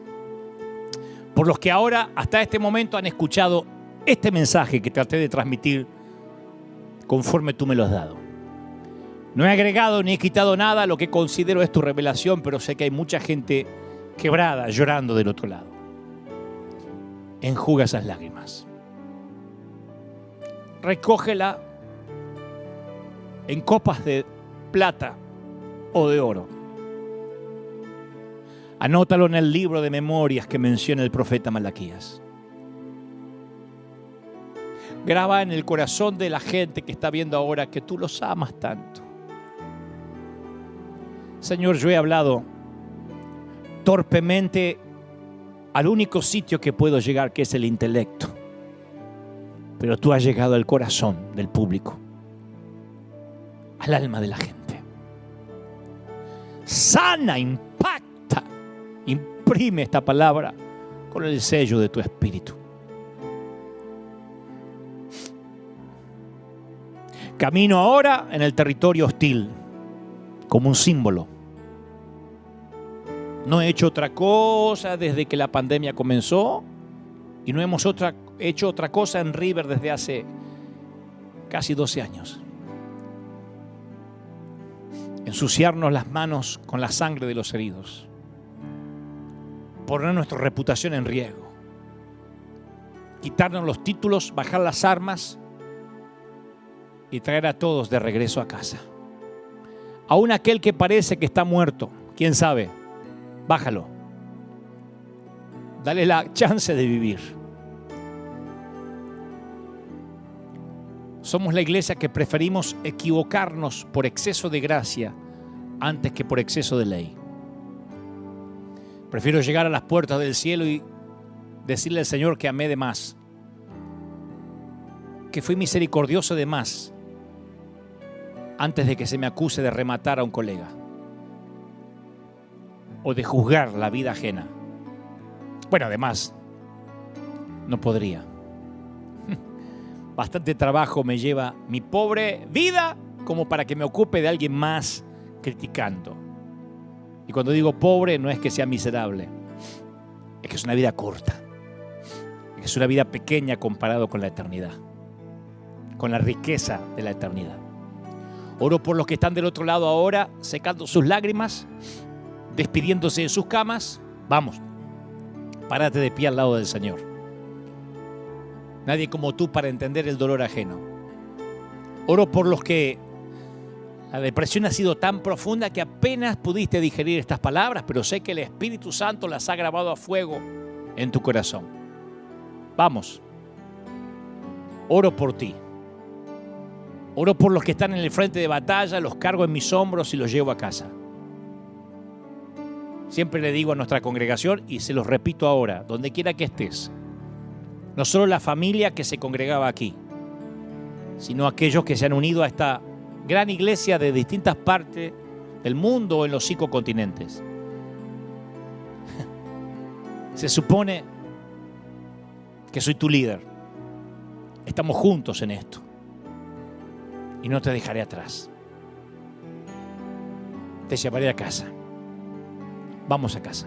por los que ahora, hasta este momento, han escuchado este mensaje que traté de transmitir conforme tú me lo has dado. No he agregado ni he quitado nada a lo que considero es tu revelación, pero sé que hay mucha gente quebrada, llorando del otro lado. Enjuga esas lágrimas. recógela en copas de plata o de oro. Anótalo en el libro de memorias que menciona el profeta Malaquías. Graba en el corazón de la gente que está viendo ahora que tú los amas tanto. Señor, yo he hablado torpemente al único sitio que puedo llegar, que es el intelecto. Pero tú has llegado al corazón del público, al alma de la gente. Sana, impacta, imprime esta palabra con el sello de tu espíritu. Camino ahora en el territorio hostil, como un símbolo. No he hecho otra cosa desde que la pandemia comenzó y no hemos hecho otra cosa en River desde hace casi 12 años. Ensuciarnos las manos con la sangre de los heridos. Poner nuestra reputación en riesgo. Quitarnos los títulos, bajar las armas y traer a todos de regreso a casa. Aún aquel que parece que está muerto, quién sabe, bájalo. Dale la chance de vivir. Somos la iglesia que preferimos equivocarnos por exceso de gracia antes que por exceso de ley. Prefiero llegar a las puertas del cielo y decirle al Señor que amé de más, que fui misericordioso de más, antes de que se me acuse de rematar a un colega o de juzgar la vida ajena. Bueno, además, no podría. Bastante trabajo me lleva mi pobre vida como para que me ocupe de alguien más criticando. Y cuando digo pobre, no es que sea miserable, es que es una vida corta, es una vida pequeña comparado con la eternidad, con la riqueza de la eternidad. Oro por los que están del otro lado ahora, secando sus lágrimas, despidiéndose de sus camas. Vamos, párate de pie al lado del Señor. Nadie como tú para entender el dolor ajeno. Oro por los que la depresión ha sido tan profunda que apenas pudiste digerir estas palabras, pero sé que el Espíritu Santo las ha grabado a fuego en tu corazón. Vamos, oro por ti. Oro por los que están en el frente de batalla, los cargo en mis hombros y los llevo a casa. Siempre le digo a nuestra congregación, y se los repito ahora, donde quiera que estés, no solo la familia que se congregaba aquí, sino aquellos que se han unido a esta gran iglesia de distintas partes del mundo o en los 5 continentes. Se supone que soy tu líder. Estamos juntos en esto. Y no te dejaré atrás. Te llevaré a casa. Vamos a casa.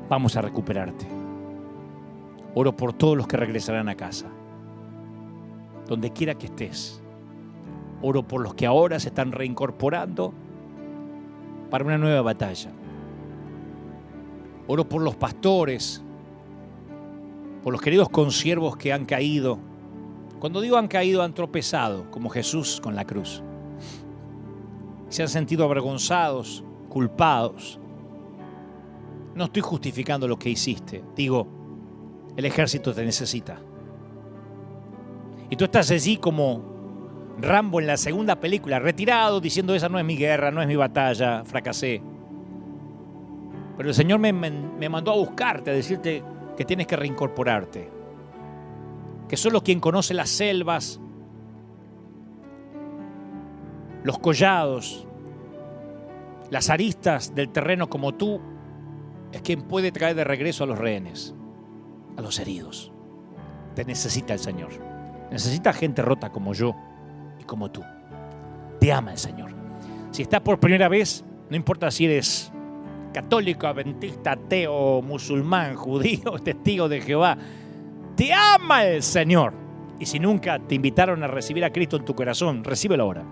Vamos a recuperarte. Oro por todos los que regresarán a casa. Donde quiera que estés. Oro por los que ahora se están reincorporando para una nueva batalla. Oro por los pastores, por los queridos consiervos que han caído. Cuando digo han caído, han tropezado, como Jesús con la cruz. Se han sentido avergonzados, culpados. No estoy justificando lo que hiciste. Digo, el ejército te necesita. Y tú estás allí como Rambo en la segunda película, retirado, diciendo esa no es mi guerra, no es mi batalla, fracasé. Pero el Señor me mandó a buscarte, a decirte que tienes que reincorporarte. Que solo quien conoce las selvas, los collados, las aristas del terreno como tú, es quien puede traer de regreso a los rehenes, a los heridos. Te necesita el Señor. Necesita gente rota como yo y como tú. Te ama el Señor. Si estás por primera vez, no importa si eres católico, adventista, ateo, musulmán, judío, testigo de Jehová, te ama el Señor. Y si nunca te invitaron a recibir a Cristo en tu corazón, recíbelo ahora.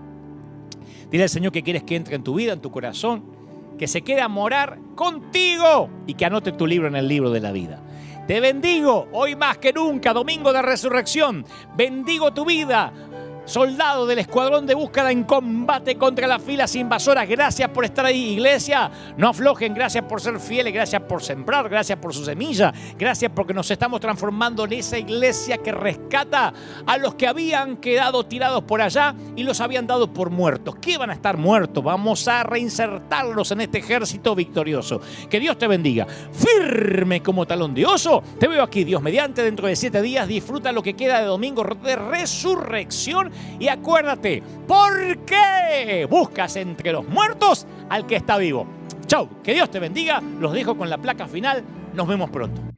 Dile al Señor que quieres que entre en tu vida, en tu corazón, que se quede a morar contigo y que anote tu libro en el libro de la vida. Te bendigo hoy más que nunca, domingo de resurrección. Bendigo tu vida, soldado del escuadrón de búsqueda en combate contra las filas invasoras. Gracias por estar ahí, iglesia. No aflojen, gracias por ser fieles, gracias por sembrar, gracias por su semilla, gracias porque nos estamos transformando en esa iglesia que rescata a los que habían quedado tirados por allá y los habían dado por muertos. ¿Qué van a estar muertos? Vamos a reinsertarlos en este ejército victorioso. Que Dios te bendiga. Firme como talón de oso. Te veo aquí, Dios mediante, dentro de 7 días. Disfruta lo que queda de domingo de resurrección. Y acuérdate, ¿por qué buscas entre los muertos al que está vivo? Chau, que Dios te bendiga. Los dejo con la placa final. Nos vemos pronto.